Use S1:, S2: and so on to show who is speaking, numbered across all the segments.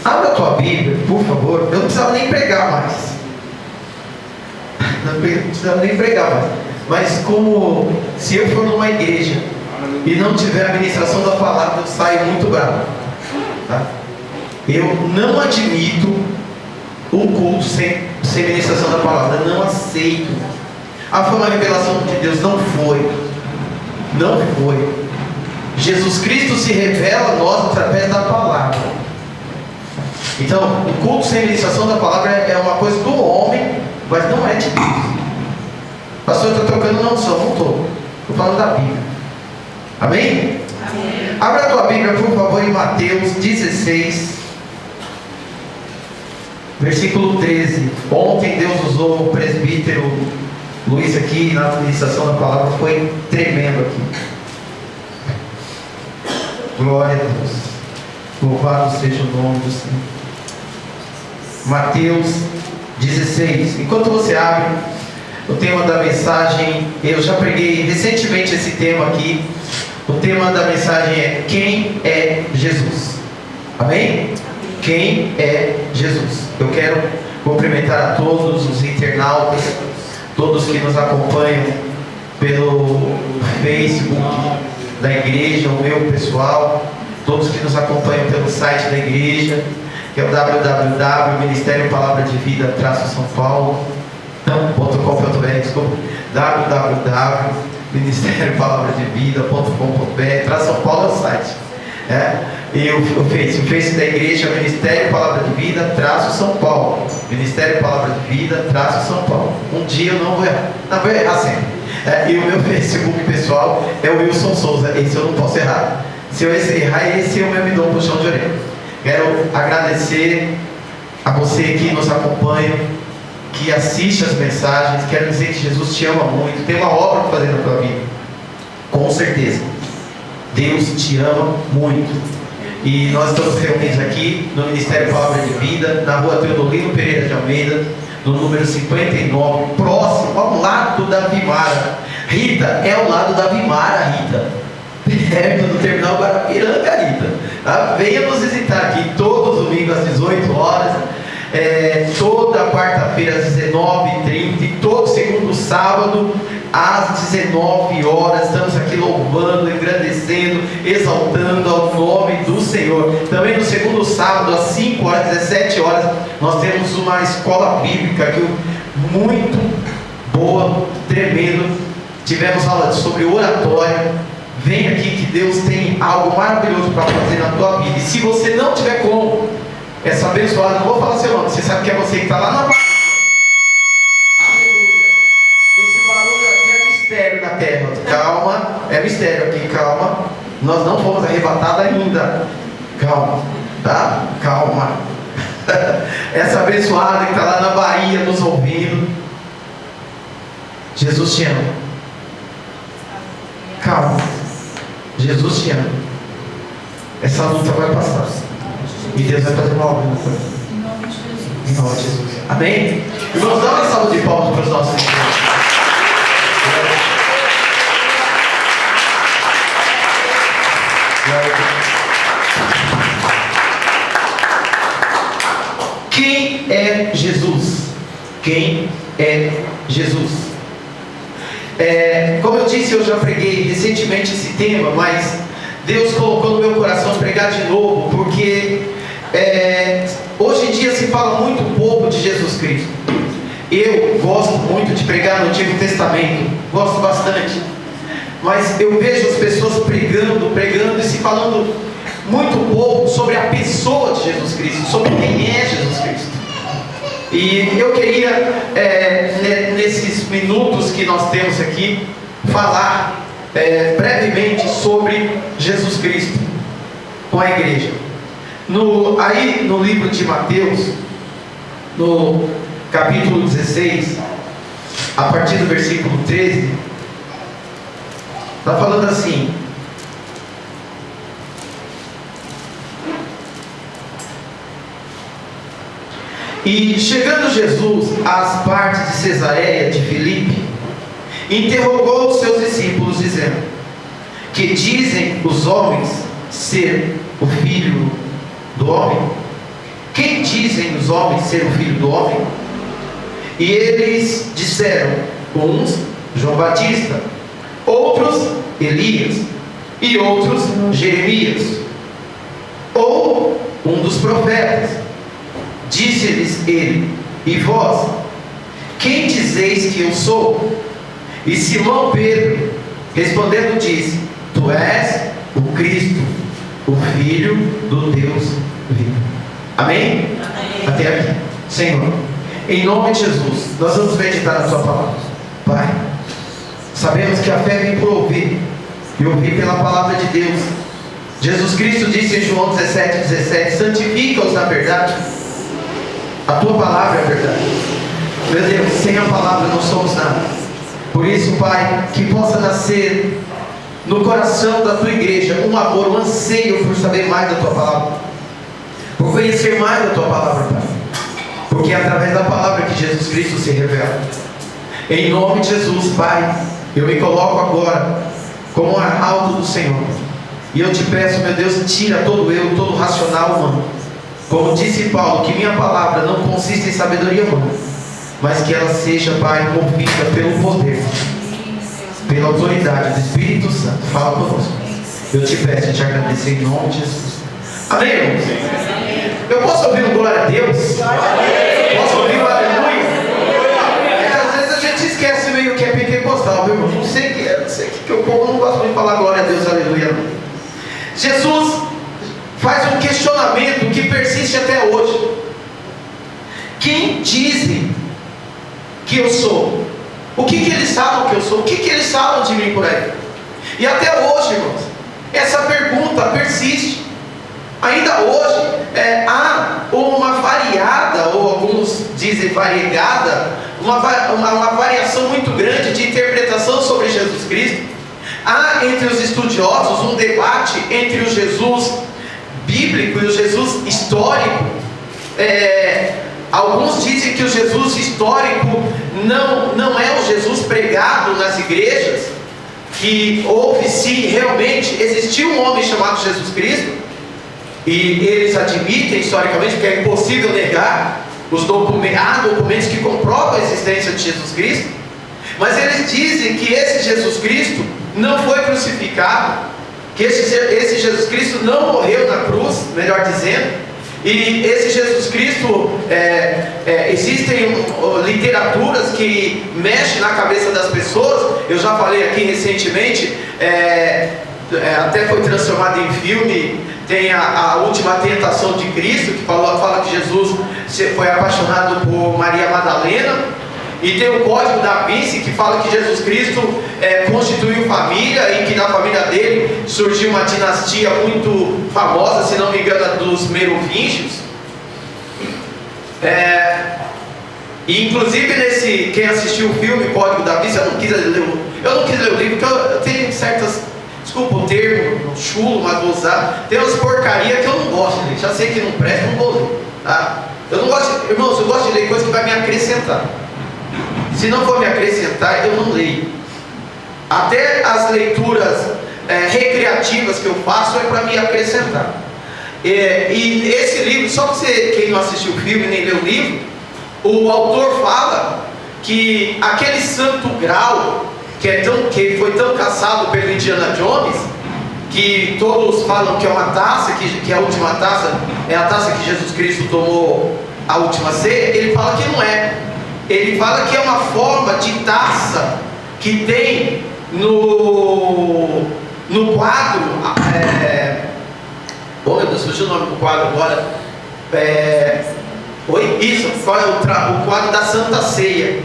S1: Abra a tua Bíblia, por favor. Eu não precisava nem pregar mais. Não precisava nem pregar mais. Mas como se eu for numa igreja e não tiver a ministração da palavra, eu saio muito bravo. Tá? Eu não admito um culto sem ministração da palavra. Eu não aceito. Ah, foi uma revelação de Deus. Não foi. Não foi. Jesus Cristo se revela a nós através da palavra. Então, o culto sem ministração da palavra é uma coisa do homem, mas não é de Deus. Pastor, eu estou trocando não só, não estou. Estou falando da Bíblia. Amém? Amém? Abra a tua Bíblia, por favor, em Mateus 16, versículo 13. Ontem Deus usou o presbítero Luiz aqui na administração da palavra, foi tremendo aqui. Glória a Deus. Louvado seja o nome do Senhor. Mateus 16. Enquanto você abre o tema da mensagem, eu já preguei recentemente esse tema aqui. O tema da mensagem é: quem é Jesus? Amém? Quem é Jesus? Eu quero cumprimentar a todos os internautas, todos que nos acompanham pelo Facebook da igreja, o meu pessoal, todos que nos acompanham pelo site da igreja, que é o www.ministeriopalabradeVida-São Paulo.com.br, desculpa, www.ministeriopalabradeVida.com.br. São Paulo é o site. E o Face da igreja é Ministério Palavra de Vida São Paulo. Ministério Palavra de Vida São Paulo. Um dia eu não vou errar. Não, vou errar sempre. E o meu Facebook pessoal é o Wilson Souza. Esse eu não posso errar. Se eu errar esse, eu me dou um puxão de orelha. Quero agradecer a você que nos acompanha, que assiste as mensagens. Quero dizer que Jesus te ama muito. Tem uma obra para fazer na tua vida. Com certeza. Deus te ama muito. E nós estamos reunidos aqui no Ministério Palavra de Vida, na rua Teodolino Pereira de Almeida, no número 59, próximo, ao lado da Vimara. Rita, é ao lado da Vimara, Rita. Perto do terminal Guarapiranga, Rita. Tá? Venha nos visitar aqui todos os domingos às 18 horas, toda quarta-feira às 19h30 e todo segundo sábado às 19 horas. Estamos aqui louvando, engrandecendo, exaltando ao nome do Senhor. Também no segundo sábado às 5 horas, 17 horas, nós temos uma escola bíblica aqui muito boa, tremendo. Tivemos aula sobre oratório. Vem aqui que Deus tem algo maravilhoso para fazer na tua vida. E se você não tiver como, essa abençoada, não vou falar seu nome, você sabe que é você que está lá na barriga. Aleluia. Esse barulho aqui é mistério na terra. Calma, é mistério aqui, calma. Nós não fomos arrebatados ainda. Calma, tá? Calma. Essa abençoada que está lá na Bahia nos ouvindo. Jesus te ama. Calma. Jesus te ama. Essa luta vai passar. E Deus vai fazer uma obra na tua vida. Em nome de Jesus. Amém? Irmãos, dá uma salva de palmas para os nossos irmãos. Quem é Jesus? Quem é Jesus? Como eu disse, eu já preguei recentemente esse tema, mas Deus colocou no meu coração pregar de novo, porque hoje em dia se fala muito pouco de Jesus Cristo. Eu gosto muito de pregar no Antigo Testamento, gosto bastante, mas eu vejo as pessoas pregando e se falando muito pouco sobre a pessoa de Jesus Cristo, sobre quem é Jesus Cristo. E eu queria, nesses minutos que nós temos aqui, falar brevemente sobre Jesus Cristo com a igreja. Aí no livro de Mateus, no capítulo 16, a partir do versículo 13, está falando assim: e chegando Jesus às partes de Cesareia de Filipe, interrogou os seus discípulos, dizendo: que dizem os homens ser o Filho do homem? quem dizem os homens ser o Filho do Homem? E eles disseram, uns, João Batista, outros, Elias, e outros, Jeremias, ou um dos profetas. Disse-lhes ele, e vós, quem dizeis que eu sou? E Simão Pedro, respondendo, disse, tu és o Cristo, o Filho do Deus vivo. Amém? Amém. Até aqui. Senhor, em nome de Jesus, nós vamos meditar na tua palavra. Pai, sabemos que a fé vem por ouvir, e ouvir pela palavra de Deus. Jesus Cristo disse em João 17:17, santifica-os na verdade. A tua palavra é a verdade. Meu Deus, sem a palavra não somos nada. Por isso, Pai, que possa nascer no coração da tua igreja um amor, um anseio por saber mais da tua palavra, por conhecer mais da tua palavra, Pai, porque é através da palavra que Jesus Cristo se revela. Em nome de Jesus, Pai, eu me coloco agora como um arauto do Senhor, e eu te peço, meu Deus, tira todo eu, todo racional humano. Como disse Paulo, que minha palavra não consiste em sabedoria humana, mas que ela seja, Pai, movida pelo poder, pela autoridade do Espírito Santo. Fala conosco. Eu te peço e te agradeço em nome de Jesus. Amém, irmãos? Eu posso ouvir um glória a Deus? Posso ouvir um aleluia? Às vezes a gente esquece meio que é pentecostal, meu irmão. Não sei que o povo não gosta de falar glória a Deus, aleluia. Jesus faz um questionamento que persiste até hoje. Quem dizem que eu sou? O que eles falam que eu sou? O que eles falam de mim por aí? E até hoje, irmãos, essa pergunta persiste. Ainda hoje há uma variada, ou alguns dizem variegada, uma variação muito grande de interpretação sobre Jesus Cristo. Há entre os estudiosos um debate entre o Jesus bíblico e o Jesus histórico. Alguns dizem que o Jesus histórico não é o Jesus pregado nas igrejas, que houve sim, realmente existiu um homem chamado Jesus Cristo, e eles admitem historicamente, porque é impossível negar, há documentos que comprovam a existência de Jesus Cristo, mas eles dizem que esse Jesus Cristo não foi crucificado, que esse Jesus Cristo não morreu na cruz, melhor dizendo. E esse Jesus Cristo, existem literaturas que mexem na cabeça das pessoas. Eu já falei aqui recentemente, até foi transformado em filme. Tem a Última Tentação de Cristo, que fala que Jesus foi apaixonado por Maria Madalena. E tem o Código da Vinci, que fala que Jesus Cristo constituiu família, e que na família dele surgiu uma dinastia muito famosa, se não me engano, a dos Merovingios. E inclusive quem assistiu o filme Código da Vinci, eu não quis ler o livro, porque eu tenho certas, desculpa o termo, chulo, mas vou usar, tem umas porcarias que eu não gosto de ler, já sei que não presta, não vou ler, tá? Irmãos, eu gosto de ler coisas que vai me acrescentar. Se não for me acrescentar, eu não leio. Até as leituras recreativas que eu faço é para me acrescentar. E esse livro, só para quem não assistiu o filme nem leu o livro, o autor fala que aquele santo grau que foi tão caçado pelo Indiana Jones, que todos falam que é uma taça, que a última taça é a taça que Jesus Cristo tomou a última ceia, ele fala que não é. Ele fala que é uma forma de taça que tem no quadro. Oh meu Deus, fugiu o nome do quadro agora. Isso, o quadro da Santa Ceia.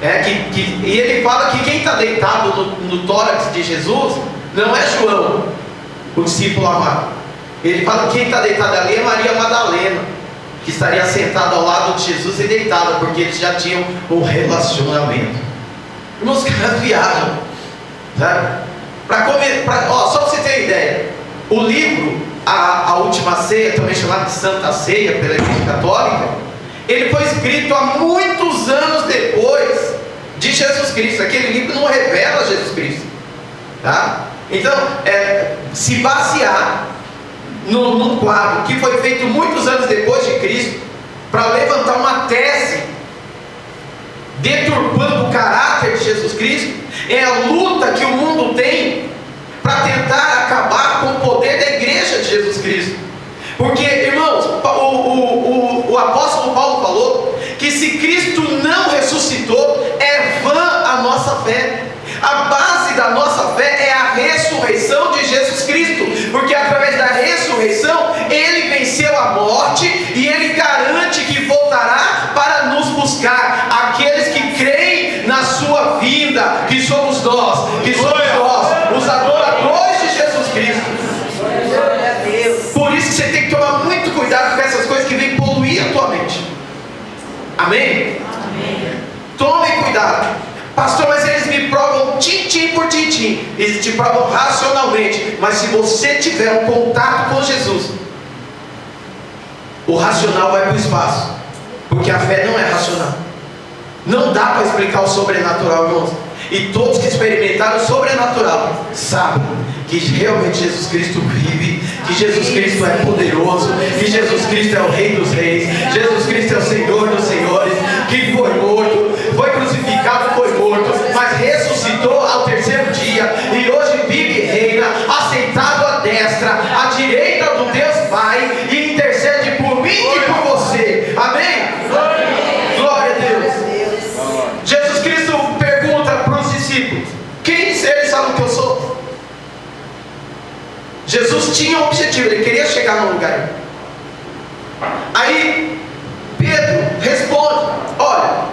S1: E ele fala que quem está deitado no tórax de Jesus não é João, o discípulo amado. Ele fala que quem está deitado ali é Maria Madalena, que estaria sentada ao lado de Jesus e deitada, porque eles já tinham um relacionamento. Irmãos, os caras viajam, sabe? Só para você ter ideia, o livro a Última Ceia, também chamado de Santa Ceia pela Igreja Católica, ele foi escrito há muitos anos depois de Jesus Cristo. Aquele livro não revela Jesus Cristo, tá? Então, se basear num quadro que foi feito muitos anos depois de levantar uma tese deturpando o caráter de Jesus Cristo. É a luta que o mundo tem para tentar acabar com o poder da igreja de Jesus Cristo. Porque, irmãos, o apóstolo Paulo falou que se Cristo não ressuscitou, é vã a nossa fé. A base da nossa fé é a ressurreição de Jesus Cristo, porque através da ressurreição Ele venceu a morte e Ele garante que voltará para nos buscar. Aqueles que creem na sua vinda, que somos nós, os adoradores de Jesus Cristo. Por isso que você tem que tomar muito cuidado com essas coisas que vêm poluir a tua mente. Amém? Amém. Tomem cuidado. Pastor, mas eles me provam tintim por tintim. Eles te provam racionalmente. Mas se você tiver um contato com Jesus, o racional vai para o espaço. Porque a fé não é racional. Não dá para explicar o sobrenatural, irmãos. E todos que experimentaram o sobrenatural sabem que realmente Jesus Cristo vive, que Jesus Cristo é poderoso, que Jesus Cristo é o Rei dos Reis, Jesus Cristo é o Senhor dos Senhores, que foi morto, foi crucificado, foi morto, mas ressuscitou ao terceiro dia e hoje vive e reina, assentado à destra, à direita do Deus Pai, e intercede por mim e por você. Amém? Glória a Deus. Jesus Cristo pergunta para os discípulos: quem eles sabem que eu sou? Jesus tinha um objetivo, ele queria chegar no lugar. Aí Pedro responde: olha,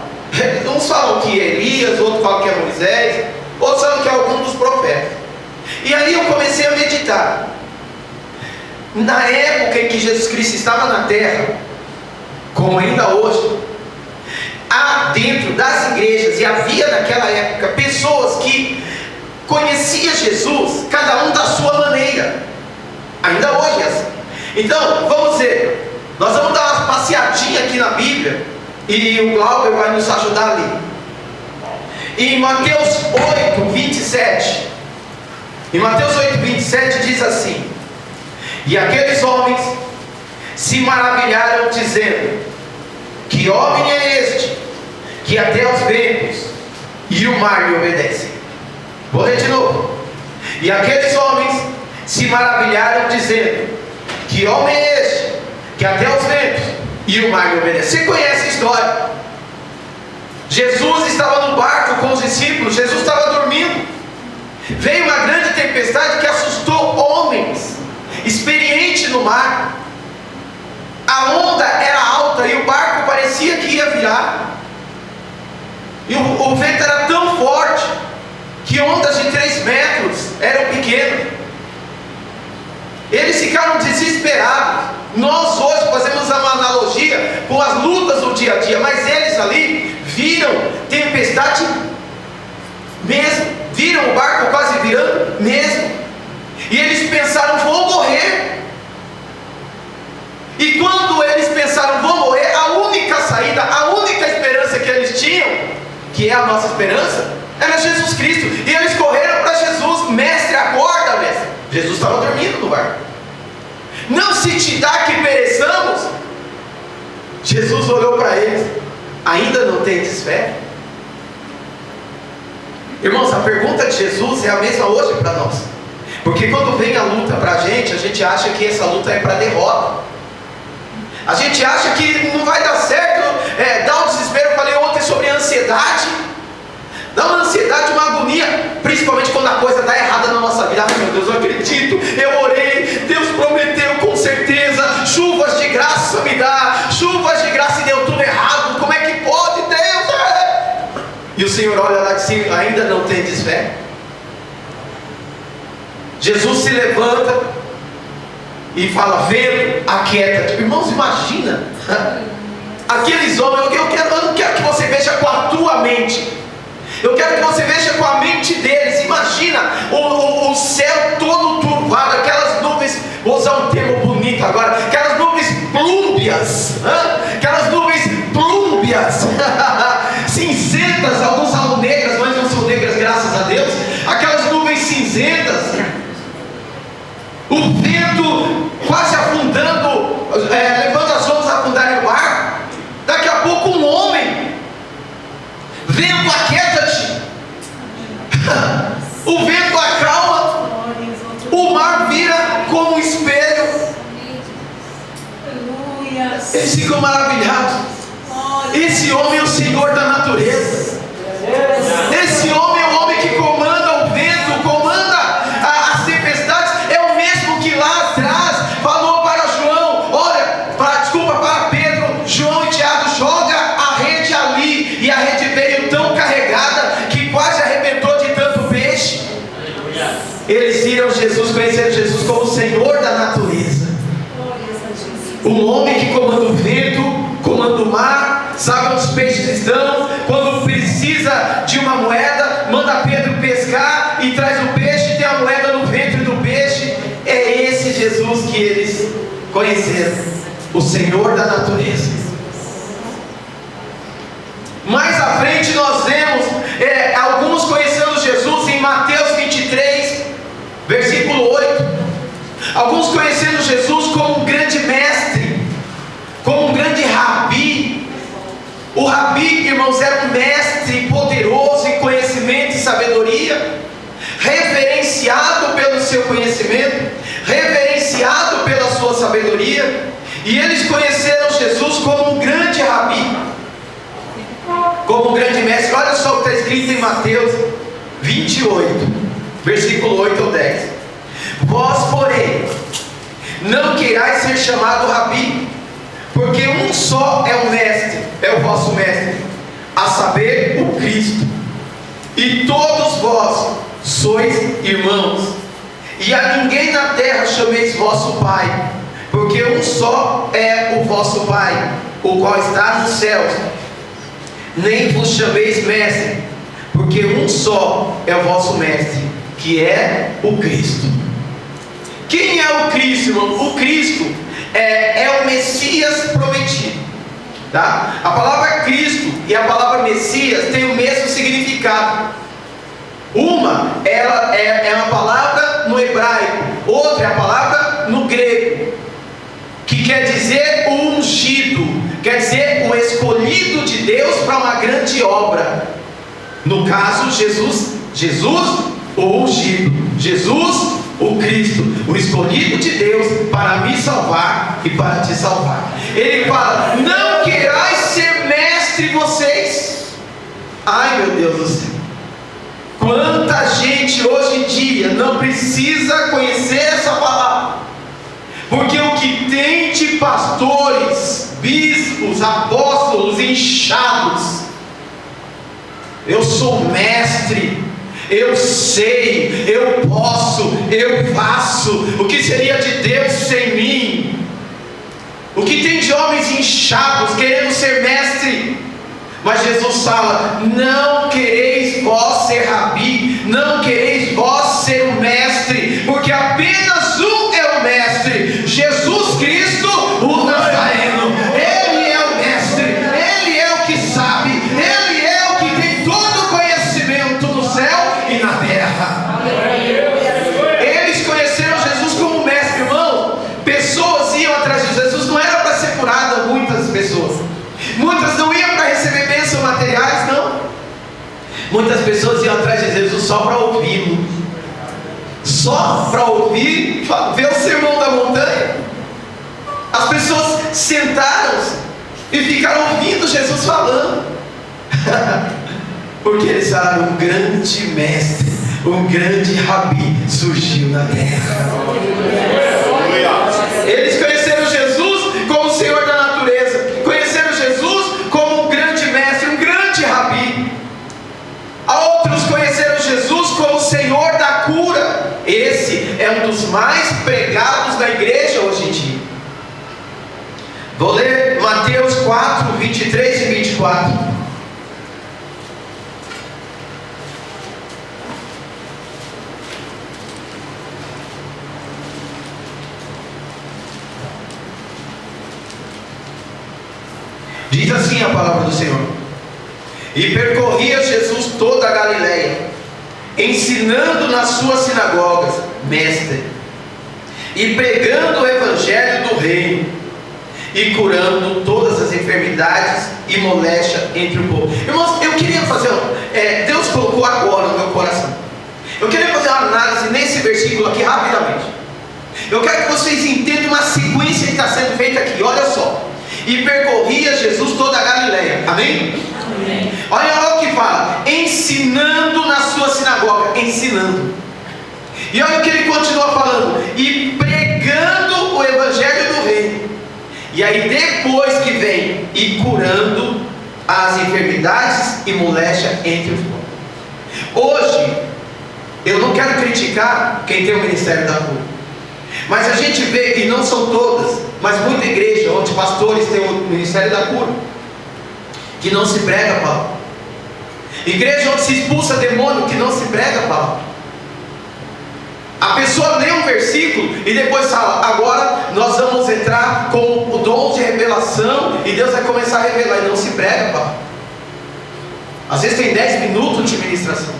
S1: uns falam que é Elias, outros falam que é Moisés, outros falam que é algum dos profetas. E aí eu comecei a meditar. Na época em que Jesus Cristo estava na terra, como ainda hoje, há dentro das igrejas, e havia naquela época pessoas que conheciam Jesus, cada um da sua maneira. Ainda hoje é assim. Então, vamos ver, nós vamos dar uma passeadinha aqui na Bíblia, e o Glauber vai nos ajudar ali. Em Mateus 8, 27, em Mateus 8, 27 diz assim: e aqueles homens se maravilharam, dizendo: que homem é este, que até os ventos e o mar lhe obedecem? Vou ler de novo. E aqueles homens se maravilharam, dizendo: que homem é este, que até os ventos e o mar lhe obedecem? Você conhece a história? Jesus estava no barco com os discípulos, Jesus estava dormindo. Veio uma grande tempestade que assustou homens experientes no mar. A onda era alta e o barco parecia que ia virar. E o vento era tão forte que ondas de 3 metros eram pequenas. Eles ficaram desesperados. Nós hoje fazemos uma analogia com as lutas do dia a dia, mas eles ali viram tempestade mesmo, viram o barco quase virando mesmo, e eles pensaram: vou morrer. E quando eles pensaram: vou morrer, a única saída, a única esperança que eles tinham, que é a nossa esperança, era Jesus Cristo. E eles correram para Jesus: mestre, acorda, mestre. Jesus estava dormindo no barco. Não se te dá que pereçamos? Jesus olhou para eles: ainda não tendes fé? Irmãos, a pergunta de Jesus é a mesma hoje para nós. Porque quando vem a luta para a gente acha que essa luta é para derrota. A gente acha que não vai dar certo, dá um desespero. Eu falei ontem sobre a ansiedade. Dá uma ansiedade, uma agonia, principalmente quando a coisa dá errada na nossa vida. Ai meu Deus, eu acredito, eu orei, Deus prometeu com certeza, chuvas de graça me dá, chuvas de graça, e deu tudo errado. Como é que pode, Deus? E o Senhor olha lá e diz: ainda não tendes fé? Jesus se levanta e fala: vento, aquieta-te. Irmãos, imagina aqueles homens. Eu não quero que você veja com a tua mente, eu quero que você veja com a mente deles. Imagina o céu todo turvado, aquelas nuvens, vou usar um termo bonito agora, aquelas nuvens plúmbias, cinzentas. Alguns falam negras, mas não são negras, graças a Deus. Aquelas nuvens cinzentas, o vento quase afundando, levando as ondas a afundarem o mar. Daqui a Eles ficam maravilhados. Esse homem é o Senhor da natureza. Esse homem é o homem que comanda o vento, comanda as tempestades. É o mesmo que lá atrás falou para João, para Pedro, João e Tiago, joga a rede ali. E a rede veio tão carregada que quase arrebentou de tanto peixe. Eles viram Jesus, conheceram Jesus como o Senhor da natureza. Um homem que comanda o vento, comanda o mar, sabe onde os peixes estão. Quando precisa de uma moeda, manda Pedro pescar e traz o peixe, tem a moeda no ventre do peixe. É esse Jesus que eles conheceram, o Senhor da natureza. Mais à frente nós vemos alguns conhecendo Jesus em Mateus 23, versículo 8. Alguns conhecendo Jesus como um grande mestre, como um grande rabi. O rabi, irmãos, era um mestre poderoso em conhecimento e sabedoria, reverenciado pelo seu conhecimento, reverenciado pela sua sabedoria. E eles conheceram Jesus como um grande rabi, como um grande mestre. Olha só o que está escrito em Mateus 28, versículo 8 ou 10. Vós, porém, não queirais ser chamado rabi, porque um só é o mestre, é o vosso mestre, a saber, o Cristo. E todos vós sois irmãos. E a ninguém na terra chameis vosso Pai, porque um só é o vosso Pai, o qual está nos céus. Nem vos chameis mestre, porque um só é o vosso mestre, que é o Cristo. Quem é o Cristo, irmão? O Cristo é o Messias prometido, tá? A palavra Cristo e a palavra Messias têm o mesmo significado. Uma ela é uma palavra no hebraico, outra é a palavra no grego, que quer dizer o ungido, quer dizer o escolhido de Deus para uma grande obra. No caso, Jesus o ungido, Jesus o Cristo, o escolhido de Deus para me salvar e para te salvar. Ele fala: não queirais ser mestre vocês. Ai, meu Deus do céu, quanta gente hoje em dia não precisa conhecer essa palavra, porque o que tem de pastores, bispos, apóstolos inchados: eu sou mestre, eu sei, eu posso, eu faço. O que seria de Deus sem mim? O que tem de homens inchados querendo ser mestre? Mas Jesus fala: não quereis vós ser rabi, não quereis vós ser o mestre, porque apenas um é o mestre, Jesus Cristo, o Nazareno. Ele é o mestre, Ele é o que sabe, Ele é o que tem todo o conhecimento no céu e na terra. Eles conheceram Jesus como mestre, irmão. Pessoas iam atrás de Jesus, não era para ser curada, muitas pessoas. Muitas não iam para receber bênçãos materiais, não. Muitas pessoas iam atrás de Jesus só para ouvi-lo, só para ouvir, ver o sermão da montanha. As pessoas sentaram-se e ficaram ouvindo Jesus falando, porque eles falaram: um grande mestre, um grande rabi surgiu na terra. Eles conheceram Jesus como o Senhor da natureza, conheceram Jesus como um grande mestre, um grande rabi. Outros conheceram Jesus como o Senhor da cura. Esse é um dos mais pregados na igreja hoje em dia. Vou ler Mateus 4, 23 e 24. Diz assim a palavra do Senhor: e percorria Jesus toda a Galileia, ensinando nas suas sinagogas, mestre, e pregando o evangelho do reino, e curando todas as enfermidades e moléstia entre o povo. Irmãos, eu queria fazer, Deus colocou agora no meu coração, eu queria fazer uma análise nesse versículo aqui rapidamente. Eu quero que vocês entendam uma sequência que está sendo feita aqui. Olha só. E percorria Jesus toda a Galileia. Amém? Amém. Olha o que fala. Ensinando na sua sinagoga. Ensinando. E olha o que ele continua falando. E pregando o evangelho do reino. E aí depois que vem. E curando as enfermidades e moléstia entre os povos. Hoje, eu não quero criticar quem tem o ministério da cura. Mas a gente vê, e não são todas, mas muita igreja onde pastores têm o ministério da cura, que não se prega a palavra. Igreja onde se expulsa demônio, que não se prega a palavra. A pessoa lê um versículo e depois fala, agora nós vamos entrar com o dom de revelação e Deus vai começar a revelar, e não se prega a palavra. Às vezes tem 10 minutos de ministração.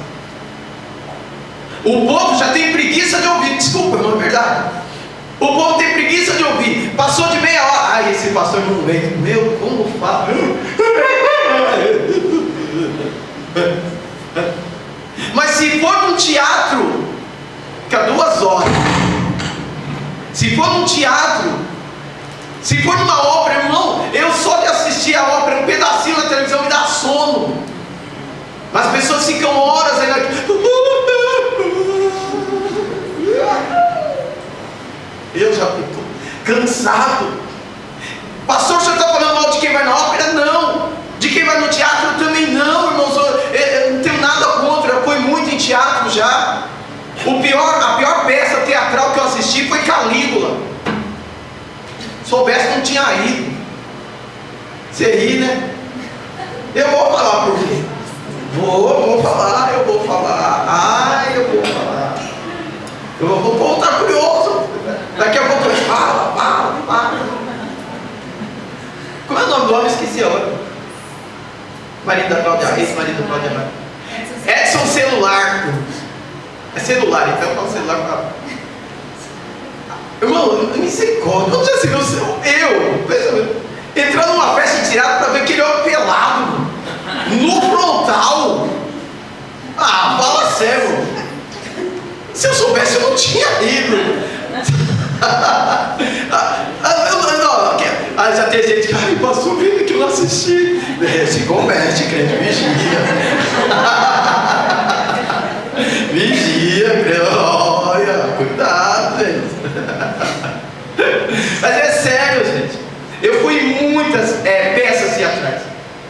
S1: O povo já tem preguiça de ouvir. Desculpa, não é verdade? O povo tem preguiça de ouvir. Passou de meia hora. Ai, esse pastor não vem. Meu, como fala? Mas se for num teatro, fica 2 horas. Se for num teatro, se for numa ópera, irmão, eu só de assistir a ópera, um pedacinho na televisão me dá sono. As pessoas ficam horas aí aqui. Eu já fico cansado. Pastor, o senhor está falando mal de quem vai na ópera? Não. De quem vai no teatro também não, irmãos. Eu não tenho nada contra. Eu fui muito em teatro já. A pior peça teatral que eu assisti foi Calígula. Soubesse, não tinha ido. Você ri, né? Eu vou falar por quê? Vou falar. Eu vou falar. O povo está curioso. Daqui a pouco eu fala. Como é o nome do homem? Esqueci a hora. Marido da Cláudia Reis, marido da Cláudia Reis. Edson Celular. É celular, então eu falo celular para. Irmão, misericórdia. Onde já se viu eu entrando numa festa de tirado para ver aquele homem pelado no frontal. Ah, fala sério. Se eu soubesse, eu não tinha ido. Já tem gente que, ai, passou vendo que eu não assisti. Se converte, crente, vigia. Vigia, crente, olha, cuidado, gente. Mas é sério, gente. Eu fui em muitas peças teatrais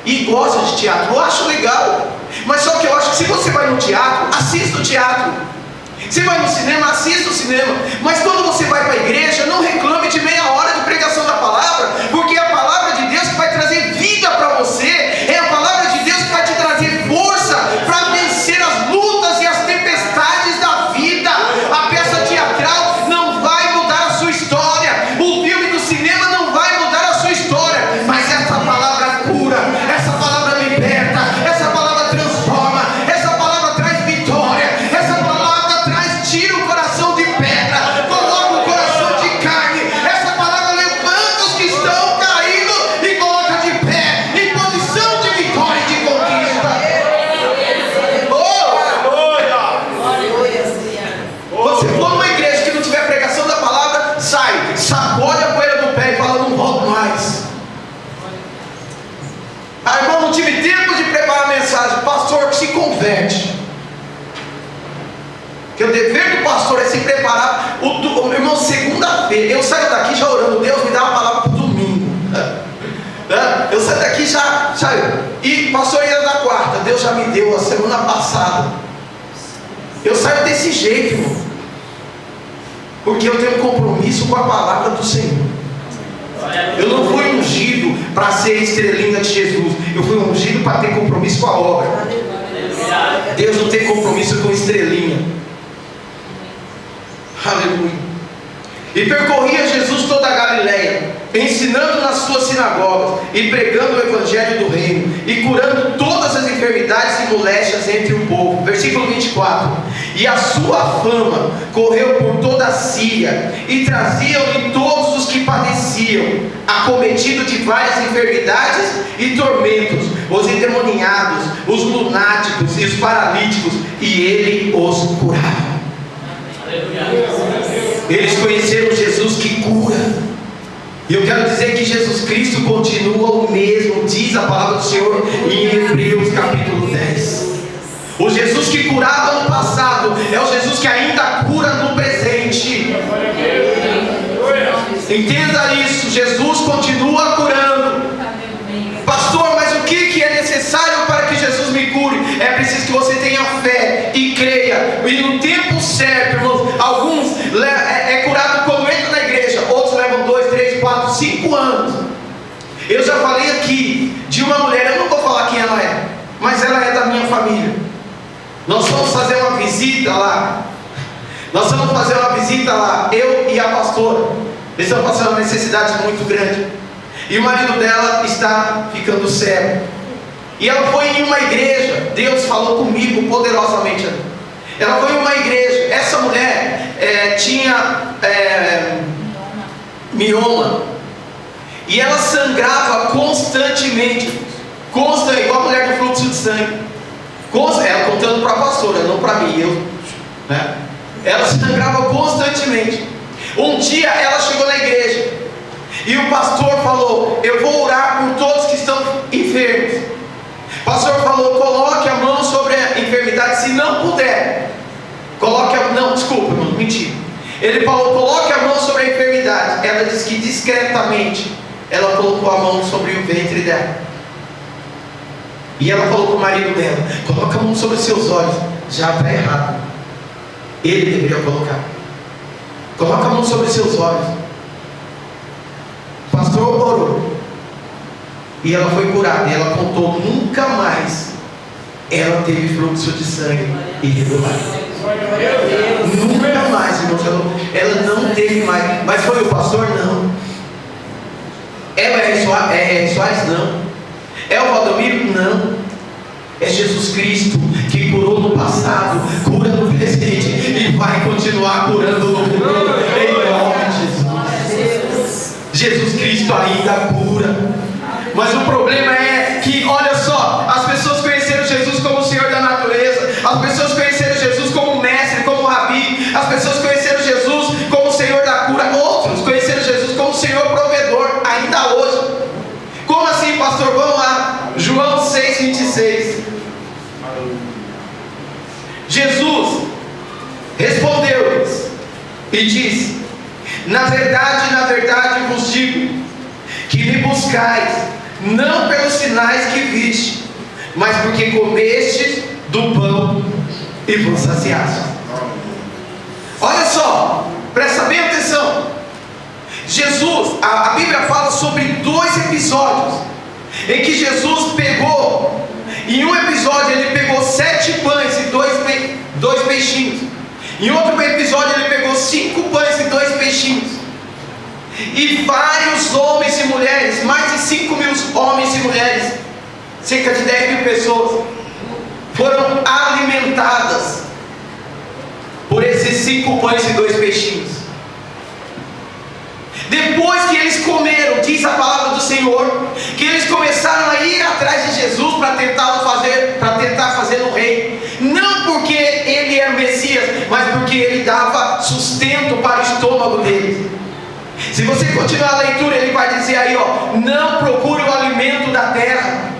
S1: e gosto de teatro, eu acho legal. Mas só que eu acho que se você vai no teatro, assista o teatro. Você vai no cinema, assista o cinema. Mas quando você vai para a igreja, não reclame de meia hora de pregação da palavra, porque é a palavra de Deus que vai trazer vida para você. É a palavra de Deus que vai te trazer força para vencer as lutas e as tempestades da vida. A peça teatral não vai mudar a sua história. O filme do cinema não vai mudar a sua história. Mas essa palavra cura, essa palavra liberta, essa palavra transforma, essa palavra traz vitória, essa palavra tira o coração de pedra, coloca o coração de carne. Essa palavra levanta os que estão caídos e coloca de pé em posição de vitória e de conquista. Você for numa igreja que não tiver pregação da palavra, sai, sacode a poeira do pé e fala, não volto mais. Ah, irmão, não tive tempo de preparar a mensagem. Pastor, que se converte. Que o dever do pastor é se preparar. Irmão, segunda-feira, eu saio daqui já orando, Deus me dá uma palavra para o domingo. Eu saio daqui já. E pastor ia na quarta, Deus já me deu a semana passada. Eu saio desse jeito, irmão. Porque eu tenho compromisso com a palavra do Senhor. Eu não fui ungido para ser estrelinha de Jesus. Eu fui ungido para ter compromisso com a obra. Deus não tem compromisso com estrelinha. Aleluia. E percorria Jesus toda a Galileia, ensinando nas suas sinagogas e pregando o evangelho do reino e curando todas as enfermidades e moléstias entre o povo. Versículo 24. E a sua fama correu por toda a Síria e traziam-lhe todos os que padeciam, acometidos de várias enfermidades e tormentos, os endemoniados, os lunáticos e os paralíticos, e ele os curava. Aleluia. Eles conheceram Jesus que cura. E eu quero dizer que Jesus Cristo continua o mesmo, diz a palavra do Senhor em Hebreus capítulo 10. O Jesus que curava no passado é o Jesus que ainda cura no presente. Entenda isso, Jesus continua curando. Pastor, mas o que é necessário para que Jesus me cure? É preciso que você tenha fé e creia. E no tempo certo, irmãos, alguns é curado quando entra na igreja, outros levam 2, 3, 4, 5 anos. Eu já falei aqui de uma mulher, eu não vou falar quem ela é, mas ela é da minha família. Nós vamos fazer uma visita lá. Eu e a pastora. Eles estão passando uma necessidade muito grande. E o marido dela está ficando cego. E ela foi em uma igreja. Deus falou comigo poderosamente. Ela foi em uma igreja. Essa mulher tinha mioma. E ela sangrava constantemente. Igual a mulher do fluxo de sangue. Ela contando para a pastora, não para mim. Ela sangrava constantemente. Um dia ela chegou na igreja e o pastor falou: eu vou orar por todos que estão enfermos. O pastor falou: coloque a mão sobre a enfermidade, se não puder. Ele falou: coloque a mão sobre a enfermidade. Ela disse que discretamente ela colocou a mão sobre o ventre dela. E ela falou para o marido dela: coloca a mão sobre os seus olhos. Já está errado. Ele deveria colocar. Coloca a mão sobre os seus olhos. O pastor orou. E ela foi curada. E ela contou: nunca mais ela teve fluxo de sangue irregular. Nunca mais, irmãos. Ela não teve mais. Mas foi o pastor? Não. Ela é Soares? Não. É o Valdomiro? Não. É Jesus Cristo que curou no passado, cura no presente e vai continuar curando no futuro. Em nome de Jesus. Jesus Cristo ainda cura. Mas o problema é que, olha só, as pessoas conheceram Jesus como o Senhor da natureza. As pessoas conheceram Jesus como mestre, como rabi. As pessoas conheceram Jesus como o Senhor da cura. Outros conheceram Jesus como o Senhor provedor, ainda hoje. Como assim, pastor? Vamos lá. João 6,26. Jesus respondeu-lhes e disse: na verdade vos digo, que me buscais, não pelos sinais que viste, mas porque comestes do pão e vos saciastes. Olha só, presta bem atenção. Jesus, a Bíblia fala sobre 2 episódios em que Jesus pegou. Em um episódio ele pegou 7 pães e 2 peixinhos. Em outro episódio ele pegou 5 pães e 2 peixinhos. E vários homens e mulheres, mais de 5.000 homens e mulheres, cerca de 10.000 pessoas, foram alimentadas por esses 5 pães e 2 peixinhos. Depois que eles comeram, diz a palavra do Senhor, que eles começaram a ir atrás de Jesus para tentar fazer no reino. Não porque ele era o Messias, mas porque ele dava sustento para o estômago deles. Se você continuar a leitura, ele vai dizer aí, não procure o alimento da terra.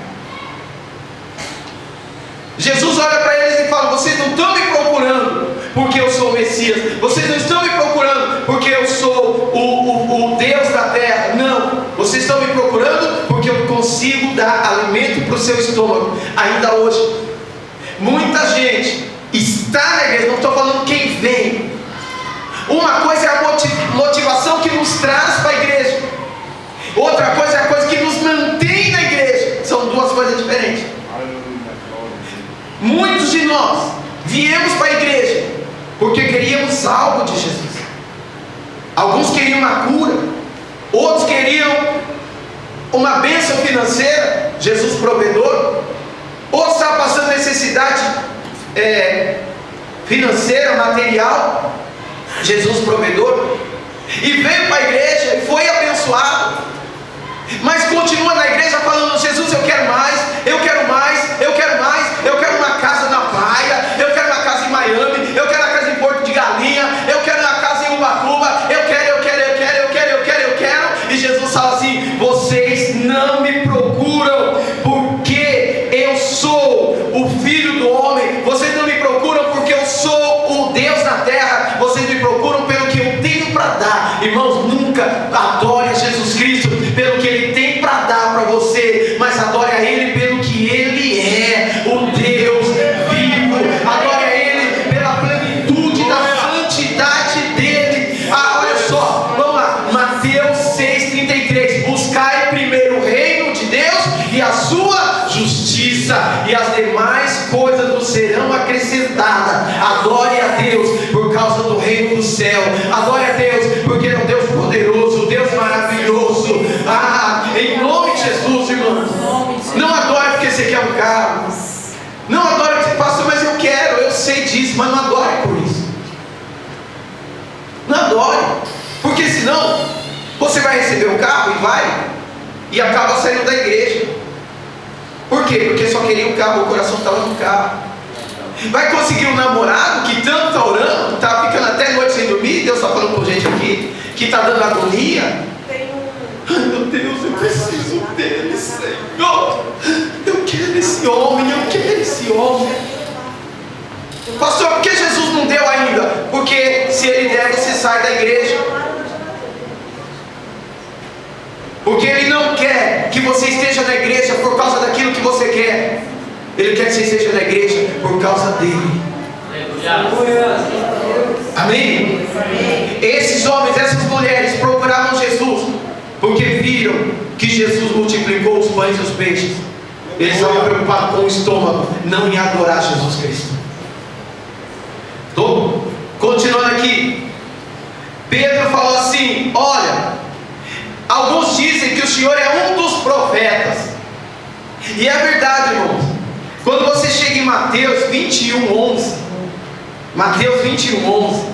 S1: Jesus olha para eles e fala: vocês não estão me procurando porque eu sou o Messias. Vocês não estão me procurando porque eu sou o Deus da terra. Não, vocês estão me procurando porque eu consigo dar alimento para o seu estômago. Ainda hoje, muita gente está na igreja, não estou falando quem vem. Uma coisa é a motivação que nos traz para a igreja, outra coisa é a coisa que nos mantém na igreja. São 2 coisas diferentes. Muitos de nós viemos para a igreja porque queríamos algo de Jesus. Alguns queriam uma cura, outros queriam uma bênção financeira, Jesus provedor. Outros estavam passando necessidade financeira, material, Jesus provedor. E veio para a igreja e foi abençoado, mas continua na igreja falando: Jesus, eu quero mais, eu quero mais, eu quero mais. Eu quero uma casa na praia, eu quero uma casa em Miami, eu quero uma casa em Porto de Galinha, eu quero uma casa em Ubatuba. Jesus, irmãos. Não adore porque você quer um carro. Não adore porque, pastor, mas eu quero, eu sei disso, mas não adore por isso. Não adore, porque senão você vai receber um carro e acaba saindo da igreja. Por quê? Porque só queria um carro, o coração estava no carro. Vai conseguir um namorado que tanto está orando, está ficando até noite sem dormir. Deus está falando com gente aqui que está dando agonia. Ai meu Deus, eu preciso dele, Senhor. Eu quero esse homem, eu quero esse homem. Pastor, por que Jesus não deu ainda? Porque se ele der, você sai da igreja. Porque ele não quer que você esteja na igreja por causa daquilo que você quer. Ele quer que você esteja na igreja por causa dele. Amém? Esses homens, essas mulheres procuravam Jesus porque viram que Jesus multiplicou os pães e os peixes. Eles estavam preocupados com o estômago, não em adorar Jesus Cristo. Continuando aqui, Pedro falou assim: olha, alguns dizem que o Senhor é um dos profetas. E é verdade, irmãos. Quando você chega em Mateus 21:11, Mateus 21:11,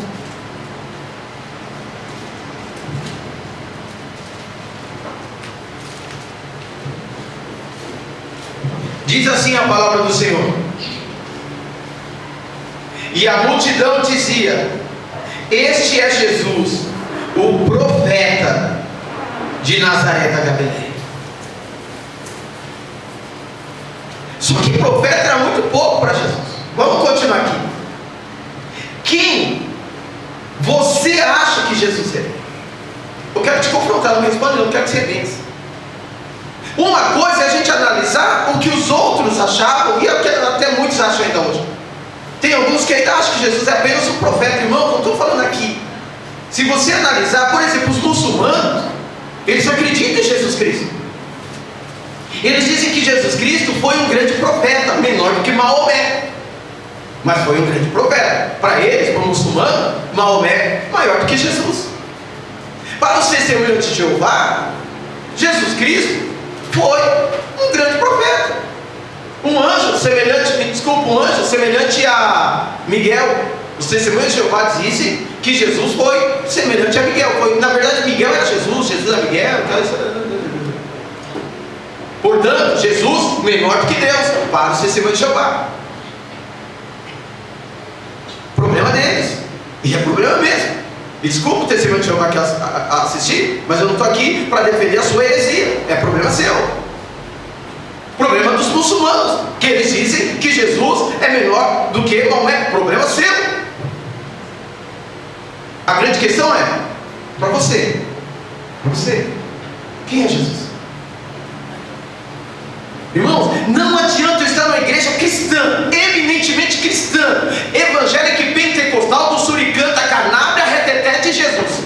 S1: diz assim a palavra do Senhor: e a multidão dizia: este é Jesus, o profeta de Nazaré da Galileia. Só que profeta era muito pouco para Jesus. Vamos continuar aqui. Quem você acha que Jesus é? Eu quero te confrontar, não responde, eu quero que você pense. Uma coisa é a gente analisar o que os outros achavam, e até muitos acham ainda hoje. Tem alguns que ainda acham que Jesus é apenas um profeta. Irmão, não estou falando aqui. Se você analisar, por exemplo, os muçulmanos, eles acreditam em Jesus Cristo. Eles dizem que Jesus Cristo foi um grande profeta, menor do que Maomé, mas foi um grande profeta. Para eles, para o muçulmano, Maomé maior do que Jesus. Para os testemunhos de Jeová, Jesus Cristo foi um grande profeta, um anjo semelhante a Miguel. Os testemunhos de Jeová dizem que Jesus foi semelhante a Miguel. Na verdade, Miguel era Jesus, Jesus era Miguel. Portanto, Jesus menor do que Deus para os testemunhos de Jeová. Problema deles, e é problema mesmo. E desculpa o testemunho de Jeová que assistir, mas eu não estou aqui para defender a sua heresia. É problema seu. Problema dos muçulmanos, que eles dizem que Jesus é menor do que Maomé. Problema seu. A grande questão é para você. Quem é Jesus? Irmãos, não adianta eu estar numa igreja cristã, eminentemente cristã, evangélica e pentecostal, do Suricata, Canabra, Reteté de Jesus.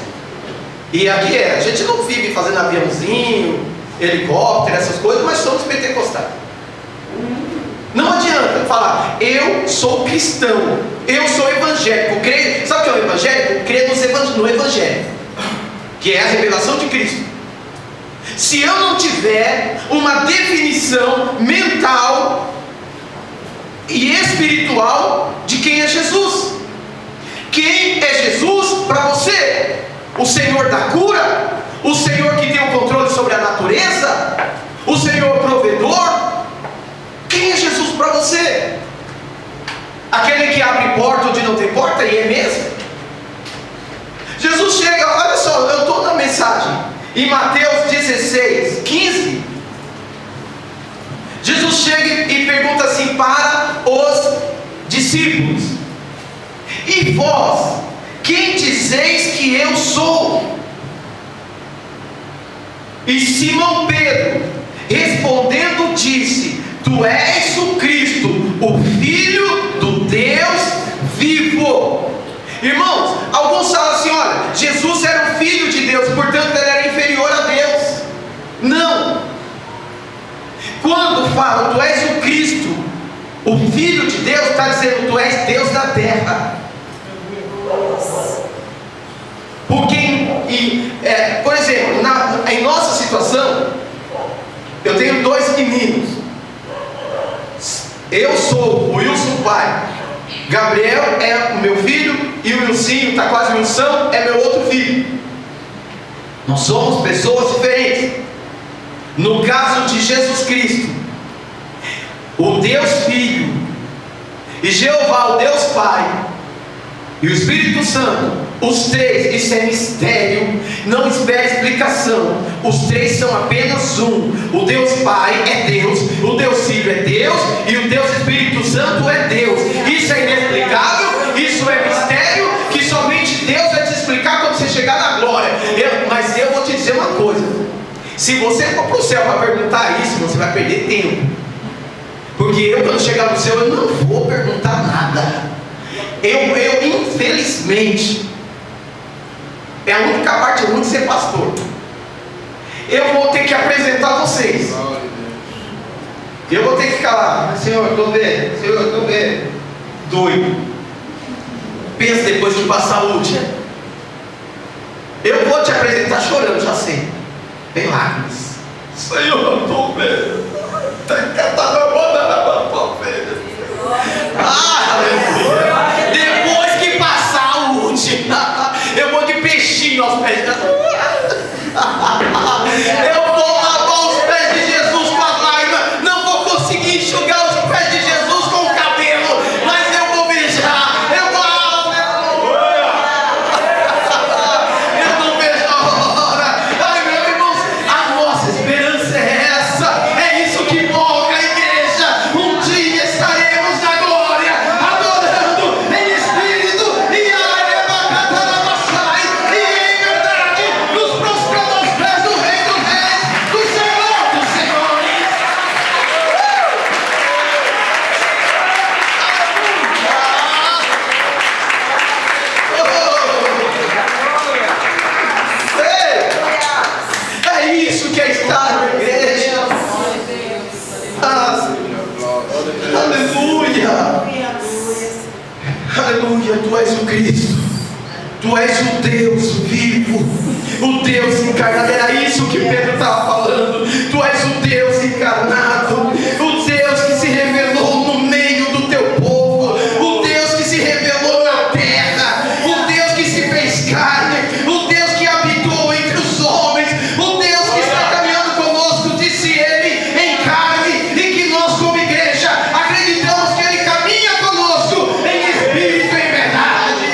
S1: E aqui a gente não vive fazendo aviãozinho, helicóptero, essas coisas, mas somos pentecostais. Não adianta falar, eu sou cristão, eu sou evangélico. Sabe o que é o evangélico? Crer no evangelho, que é a revelação de Cristo. Se eu não tiver uma definição mental e espiritual de quem é Jesus. Quem é Jesus para você? O Senhor da cura? O Senhor que tem o controle sobre a natureza? O Senhor provedor? Quem é Jesus para você? Aquele que abre porta onde não tem porta, e é mesmo? Jesus chega, olha só, eu estou na mensagem em Mateus 16:15, Jesus chega e pergunta assim para os discípulos: e vós, quem dizeis que eu sou? E Simão Pedro, respondendo, disse: tu és o Cristo, o Filho do Deus vivo. Irmãos, alguns falam assim: olha, Jesus era o Filho de Deus, portanto ele era inferior a Deus. Não. Quando falam tu és o Cristo, o Filho de Deus, está dizendo tu és Deus da terra. Porque, por exemplo, em nossa situação,
S2: 2 meninos. Eu sou o Wilson pai. Gabriel é o meu filho. E o Wilsinho, está quase Wilson, é meu outro filho. Nós somos pessoas diferentes. No caso de Jesus Cristo, o Deus Filho, e Jeová, o Deus Pai, e o Espírito Santo, os três, isso é mistério, não espera explicação. Os três são apenas um. O Deus Pai é Deus, o Deus Filho é Deus, e o Deus Espírito Santo é Deus. Isso é inexplicável, isso é mistério que somente Deus vai te explicar quando você chegar na glória. Mas eu vou te dizer uma coisa: se você for para o céu para perguntar isso, você vai perder tempo. Porque eu, quando chegar no céu, eu não vou perguntar nada. Eu infelizmente, é a única parte ruim de ser pastor. Eu vou ter que apresentar vocês. Eu vou ter que ficar lá: Senhor, estou vendo, Senhor, estou vendo. Doido. Pensa depois que passar o último. Eu vou te apresentar chorando, já sei. Tem lágrimas. Senhor, eu estou vendo. Depois que passar o último, eu vou de peixinho aos pés de Jesus. Eu vou lavar os pés de Jesus com as lágrimas. Não vou conseguir enxugar os pés de Jesus com o cabelo, mas eu vou beijar. Eu não vejo a hora. Ai, meus irmãos, a nossa esperança é essa. É isso que move a igreja. Um dia estaremos na glória, adorando em espírito e em verdade, nos prostrando aos pés do Rei dos Reis, do Senhor dos Senhores. É isso que é estar na igreja. Aleluia. Aleluia. Tu és o Cristo. Tu és o Deus vivo, o Deus encarnado. Era isso que Pedro estava falando. Tu és o Deus encarnado, o Deus que se revelou no meio do teu povo, o Deus que se revelou na terra, o Deus que se fez carne, o Deus que habitou entre os homens, o Deus que está caminhando conosco, disse ele, em carne, e que nós como igreja acreditamos que ele caminha conosco em espírito e em verdade.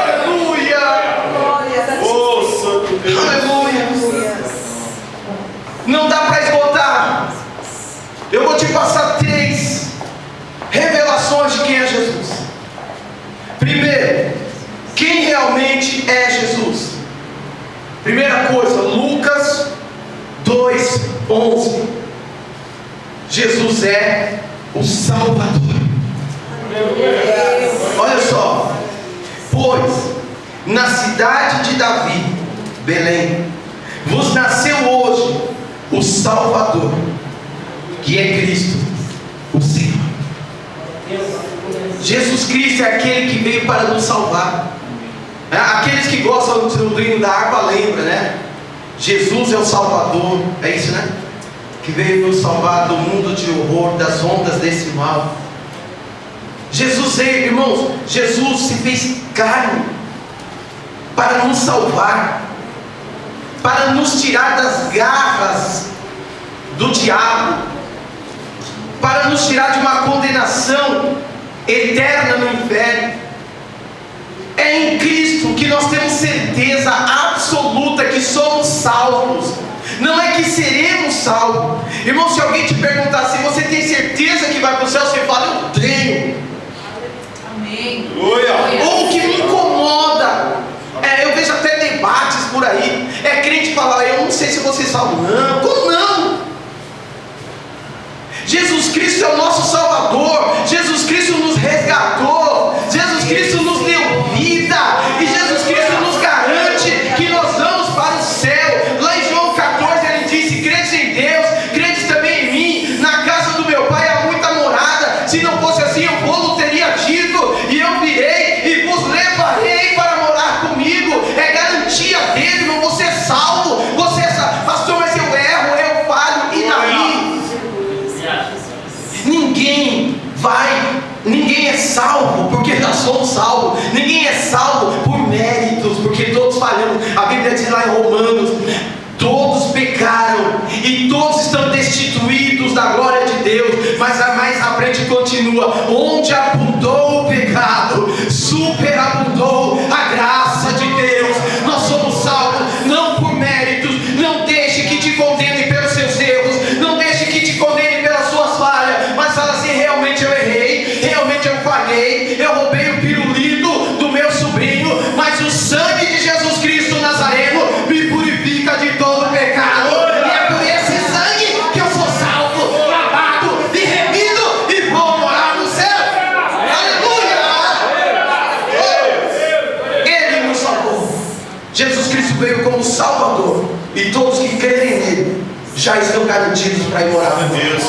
S2: Aleluia. Oh, Santo Deus. Aleluia. Não dá para esgotar. Eu vou te passar 3 revelações de quem é Jesus. Primeiro, quem realmente é Jesus. Primeira coisa, Lucas 2:11. Jesus é o Salvador. Olha só: pois na cidade de Davi, Belém, vos nasceu hoje o Salvador, que é Cristo, o Senhor. Jesus Cristo é aquele que veio para nos salvar. Aqueles que gostam do hino da harpa lembram, né? Jesus é o Salvador, é isso, né? Que veio nos salvar do mundo de horror, das ondas desse mal. Jesus veio, irmãos, Jesus se fez carne para nos salvar, para nos tirar das garras do diabo, para nos tirar de uma condenação eterna no inferno. É em Cristo que nós temos certeza absoluta que somos salvos. Não é que seremos salvos. Irmão, se alguém te perguntar se você tem certeza que vai para o céu, você fala: eu tenho.
S3: Amém.
S2: Ou o que me incomoda, eu vejo até debates por aí, é crente falar: eu não sei se você salvo. Não, como não? Jesus Cristo é o nosso Salvador. Jesus Cristo nos resgatou. Jesus Cristo nos deu vida. E Jesus Cristo nos garante que nós vamos para o céu. Lá em João 14 ele disse: crede em Deus, crede também em mim. Na casa do meu pai há muita morada. Se não fosse assim, eu vou teria dito, e eu virei e vos levarei para morar comigo. É garantia dele, irmão. Você é salvo. Você é salvo. Pastor, mas eu erro. já estão garantidos para ir morar com Deus.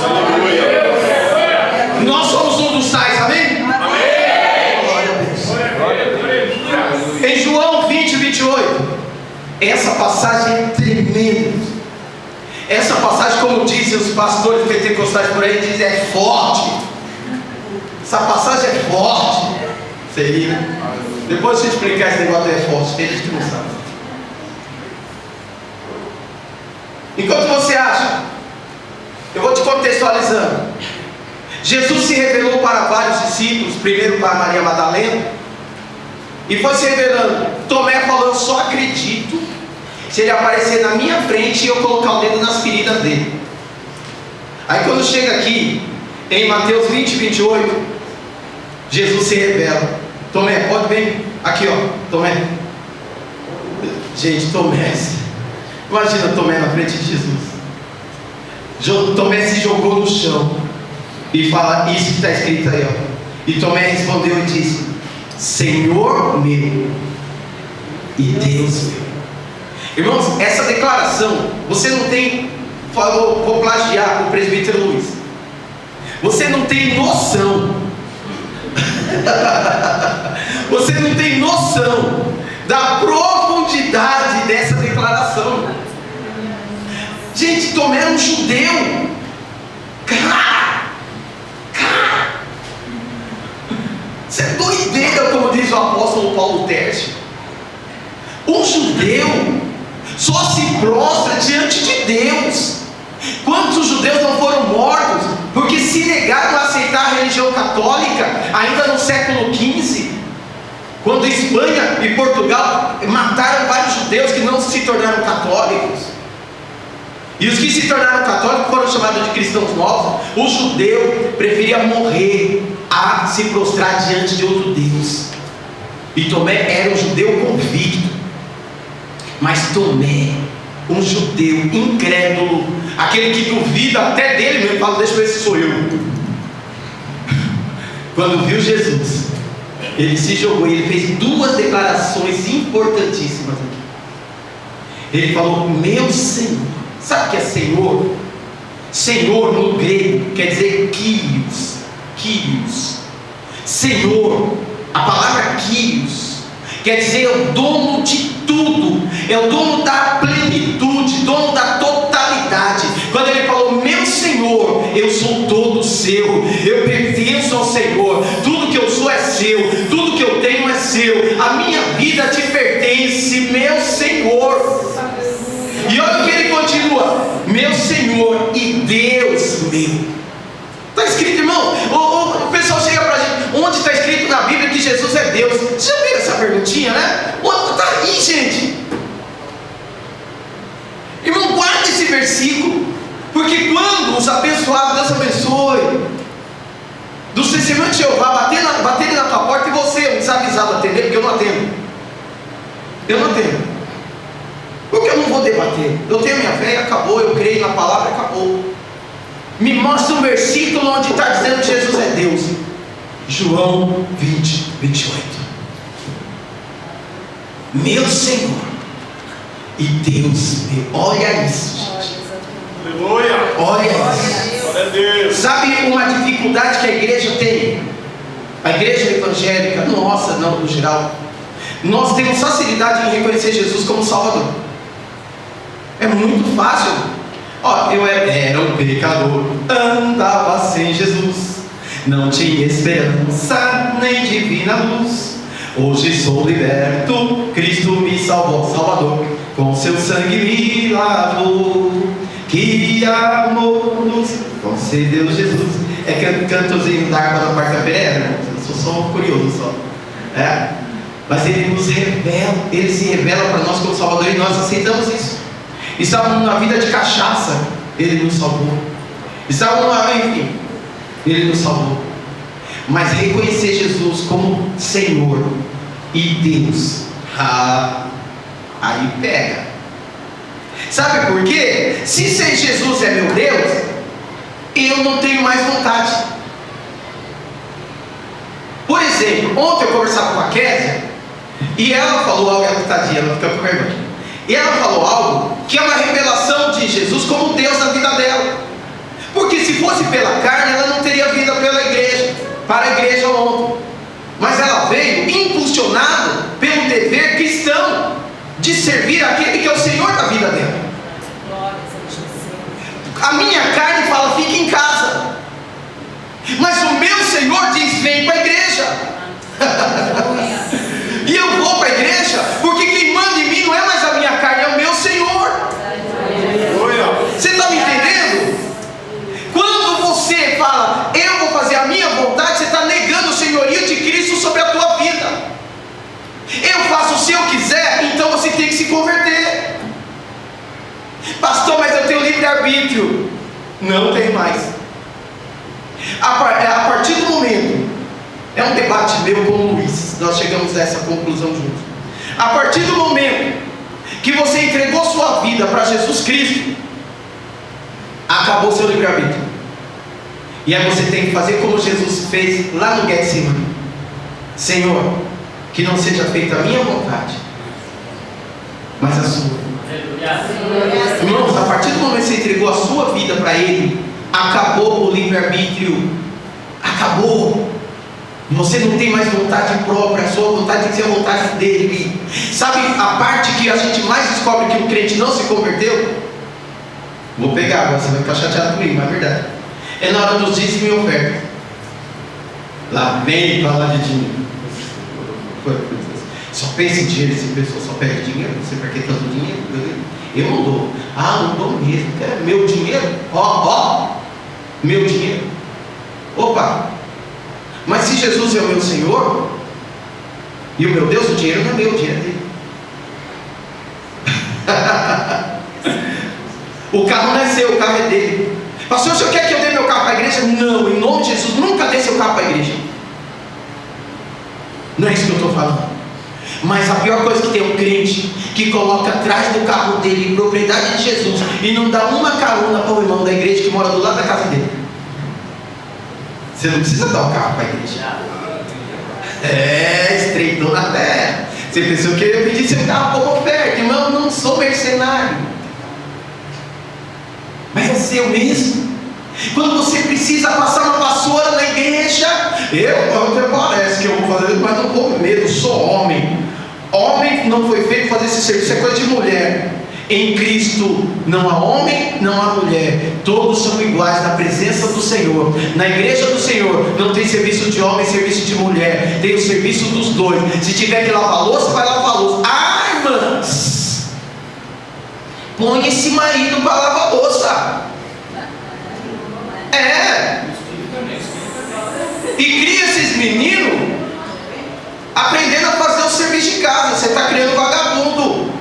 S2: Nós somos um dos tais, amém? Glória a Deus. Em João 20, 28, essa passagem é tremenda. Essa passagem, como dizem os pastores pentecostais por aí, dizem, é forte. Essa passagem é forte. Seria, né? Depois de eu explicar esse negócio é forte, tem gente que não sabe. Enquanto você acha, eu vou te contextualizando. Jesus se revelou para vários discípulos, primeiro para Maria Madalena, e foi se revelando. Tomé falou, só acredito se ele aparecer na minha frente e eu colocar o dedo nas feridas dele. Aí quando chega aqui, em Mateus 20, 28, Jesus se revela. Tomé, pode vir, aqui ó, Tomé. Gente, Tomé, imagina Tomé na frente de Jesus. Tomé se jogou no chão e fala isso que está escrito aí, ó. E Tomé respondeu e disse, Senhor meu e Deus meu. Irmãos, essa declaração, você não tem, vou plagiar o presbítero Luiz, você não tem noção, você não tem noção da profundidade dessa declaração. Gente, Tomé era um judeu, cara, isso é doideira, como diz o apóstolo Paulo Tércio. Um judeu só se prostra diante de Deus. Quantos judeus não foram mortos porque se negaram a aceitar a religião católica ainda no século XV, quando Espanha e Portugal mataram vários judeus que não se tornaram católicos, e os que se tornaram católicos foram chamados de cristãos novos. O judeu preferia morrer a se prostrar diante de outro Deus. E Tomé era um judeu convicto. Mas Tomé, um judeu incrédulo, aquele que duvida até dele mesmo, fala, deixa eu ver se sou eu. Quando viu Jesus, ele se jogou e ele fez duas declarações importantíssimas aqui. Ele falou, meu Senhor. Sabe o que é Senhor? Senhor no grego quer dizer Kyrios. Kyrios. Senhor, a palavra Kyrios quer dizer o dono de tudo, é o dono da plenitude, dono da totalidade. Quando ele falou, meu Senhor, eu sou todo seu, eu pertenço ao Senhor, tudo que eu sou é seu, tudo que eu tenho é seu, a minha vida te pertence, meu Senhor. E olha o que ele continua, meu Senhor e Deus meu. Está escrito, irmão, o pessoal chega para a gente, onde está escrito na Bíblia que Jesus é Deus? Você já viu essa perguntinha, né? Está aí, gente. Irmão, guarda esse versículo, porque quando os abençoados, Deus abençoe, dos testemunhos de Jeová baterem na tua porta e você, um desavisado, atender, porque eu não atendo. Eu não atendo. Porque eu não vou debater. Eu tenho minha fé e acabou, eu creio na palavra e acabou. Me mostra um versículo onde está dizendo que Jesus é Deus. João 20, 28. Meu Senhor e Deus meu. Olha isso, gente.
S4: Aleluia.
S2: Olha isso.
S4: Glória a Deus.
S2: Sabe uma dificuldade que a igreja tem? A igreja evangélica, nossa, não, no geral, nós temos facilidade em reconhecer Jesus como Salvador. É muito fácil. Ó, eu era um pecador, andava sem Jesus, não tinha esperança nem divina luz. Hoje sou liberto, Cristo me salvou, Salvador, com seu sangue me lavou. Que amor nos concedeu Jesus. É cantozinho da harpa da quarta-feira, né? Eu sou só curioso só. Mas ele nos revela, ele se revela para nós como Salvador e nós aceitamos isso. Estávamos na vida de cachaça, ele nos salvou. Estávamos lá, enfim, ele nos salvou. Mas reconhecer Jesus como Senhor e Deus, aí pega. Sabe por quê? Se ser Jesus é meu Deus, eu não tenho mais vontade. Por exemplo, ontem eu conversava com a Kézia e ela falou algo, ela tadinha, ela fica com vergonha. E ela falou algo que é uma revelação de Jesus como Deus na vida dela. Porque se fosse pela carne, ela não teria vindo pela igreja, para a igreja ontem. Mas ela veio impulsionada pelo dever cristão de servir aquele que é o Senhor da vida dela. A minha carne fala, fica em casa. Mas o meu Senhor diz, vem para a igreja. E eu vou para a igreja, porque quem manda em mim não é mais a minha carne, é o meu Senhor. Você está me entendendo? Quando você fala, eu vou fazer a minha vontade, você está negando o senhorio de Cristo sobre a tua vida. Eu faço se eu quiser, então você tem que se converter. Pastor, mas eu tenho livre-arbítrio. Não tem mais. A partir do momento, é um debate meu com o Luiz, nós chegamos a essa conclusão juntos. A partir do momento que você entregou sua vida para Jesus Cristo, acabou seu livre-arbítrio. E aí você tem que fazer como Jesus fez lá no Getsemane. Senhor, que não seja feita a minha vontade, mas a sua. Irmãos, a partir do momento que você entregou a sua vida para Ele, acabou o livre-arbítrio. Acabou. Você não tem mais vontade própria, a sua vontade tem que ser a vontade dele. Sabe a parte que a gente mais descobre que o crente não se converteu? Vou pegar agora, você vai ficar chateado comigo, mas é verdade. É na hora dos dízimos e oferta. Lá vem falar de dinheiro. Só pensa em dinheiro, essa pessoa só perde dinheiro. Você quer que tanto dinheiro? Eu não dou. Ah, não dou mesmo. É meu dinheiro? Ó, meu dinheiro. Opa! Mas se Jesus é o meu Senhor e o meu Deus, o dinheiro não é meu, o dinheiro é dele. O carro não é seu, o carro é dele. Pastor, o senhor quer que eu dê meu carro para a igreja? Não, em nome de Jesus, nunca dê seu carro para a igreja. Não é isso que eu estou falando. Mas a pior coisa que tem é um crente que coloca atrás do carro dele propriedade de Jesus e não dá uma carona para o irmão da igreja que mora do lado da casa dele. Você não precisa dar o carro para a igreja. Estreitou na terra. Você pensou que eu ia pedir seu carro como oferta. Irmão, não sou mercenário. Mas é seu mesmo. Quando você precisa passar uma vassoura na igreja, até parece que eu vou fazer, mas não vou com medo, sou homem. Homem não foi feito fazer esse serviço, é coisa de mulher. Em Cristo não há homem, não há mulher, todos são iguais na presença do Senhor. Na igreja do Senhor não tem serviço de homem, serviço de mulher, tem o serviço dos dois. Se tiver que lavar louça, vai lavar louça. Irmãs, põe esse marido para lavar louça. E cria esses meninos aprendendo a fazer o serviço de casa. Você está criando vagabundo.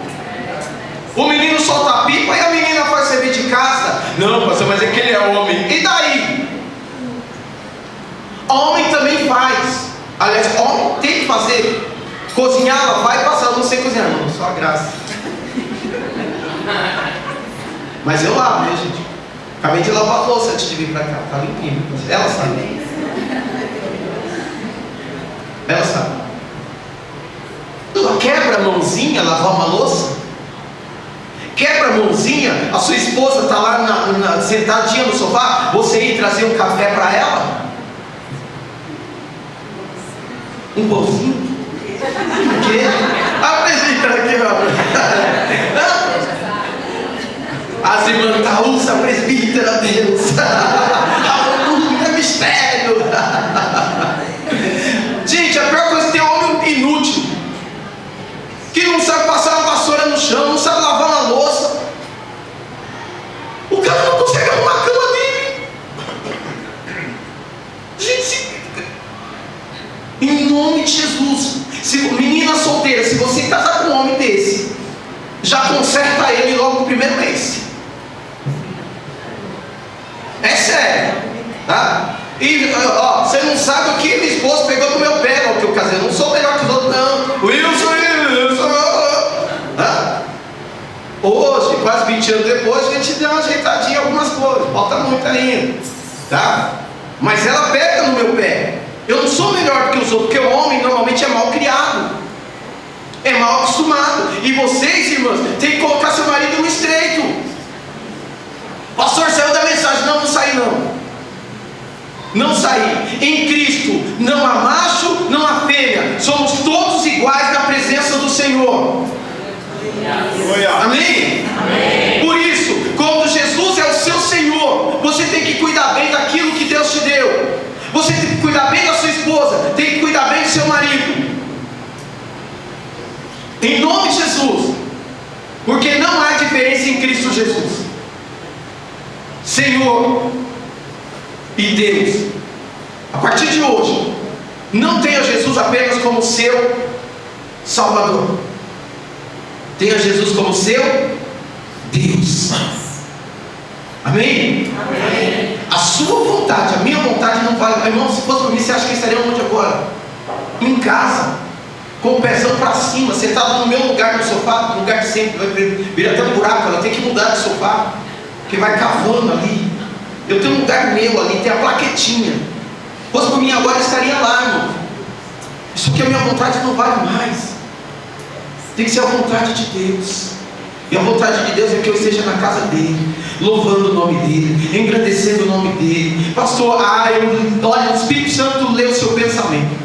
S2: O menino solta a pipa e a menina faz serviço de casa. Não, pastor, mas é que ele é homem. E daí? Homem também faz. Aliás, homem tem que fazer. Cozinhar, ela vai passar. Eu não sei cozinhar, não, só a graça. Mas eu lavo, né, gente? Acabei de lavar a louça antes de vir pra cá. Tá limpinho. Ela sabe. Ela sabe. Quebra a mãozinha lavar uma louça? Quebra a mãozinha, a sua esposa está lá sentadinha no sofá, você ir trazer um café para ela? Um pãozinho? O quê? Apresenta aqui, ó. As irmãs Taúça, presbítera, Deus. Aleluia, mistério. Gente, a pior coisa é ter homem inútil, que não sabe passar uma vassoura no chão, não sabe lavar uma louça. O cara não consegue arrumar a cama dele. Gente, em nome de Jesus, menina solteira, se você casar com um homem desse, já conserta ele logo no primeiro mês. É sério, tá? E ó, você não sabe o que minha esposa pegou do meu pé, ó, que eu casei. Eu não sou melhor que os outros, não. Wilson. Hoje, quase 20 anos depois, a gente deu uma ajeitadinha em algumas coisas, falta muito ainda, tá? Mas ela pega no meu pé. Eu não sou melhor do que os outros, porque o homem normalmente é mal criado, é mal acostumado. E vocês, irmãs, tem que colocar seu marido no estreito. Pastor, saiu da mensagem. Não, não saí não. Não saí. Em Cristo não há macho, não há fêmea. Somos todos iguais na presença do Senhor. Amém? Amém? Por isso, quando Jesus é o seu Senhor, você tem que cuidar bem daquilo que Deus te deu. Você tem que cuidar bem da sua esposa, tem que cuidar bem do seu marido. Em nome de Jesus. Porque não há diferença em Cristo Jesus. Senhor e Deus. A partir de hoje, não tenha Jesus apenas como seu Salvador. Tenha Jesus como seu Deus. Amém? Amém. A sua vontade, a minha vontade não vale. Irmão, se fosse para mim, você acha que estaria onde agora? Em casa, com o pezão para cima, sentado no meu lugar no sofá, no lugar de sempre, vai vir até um buraco, ela tem que mudar de sofá, porque vai cavando ali. Eu tenho um lugar meu ali, tem a plaquetinha. Se fosse para mim agora, eu estaria lá, irmão. Isso que a minha vontade não vale mais. Tem que ser a vontade de Deus. E a vontade de Deus é que eu esteja na casa dele, louvando o nome dele, engrandecendo o nome dele. Pastor, olha, o Espírito Santo lê o seu pensamento.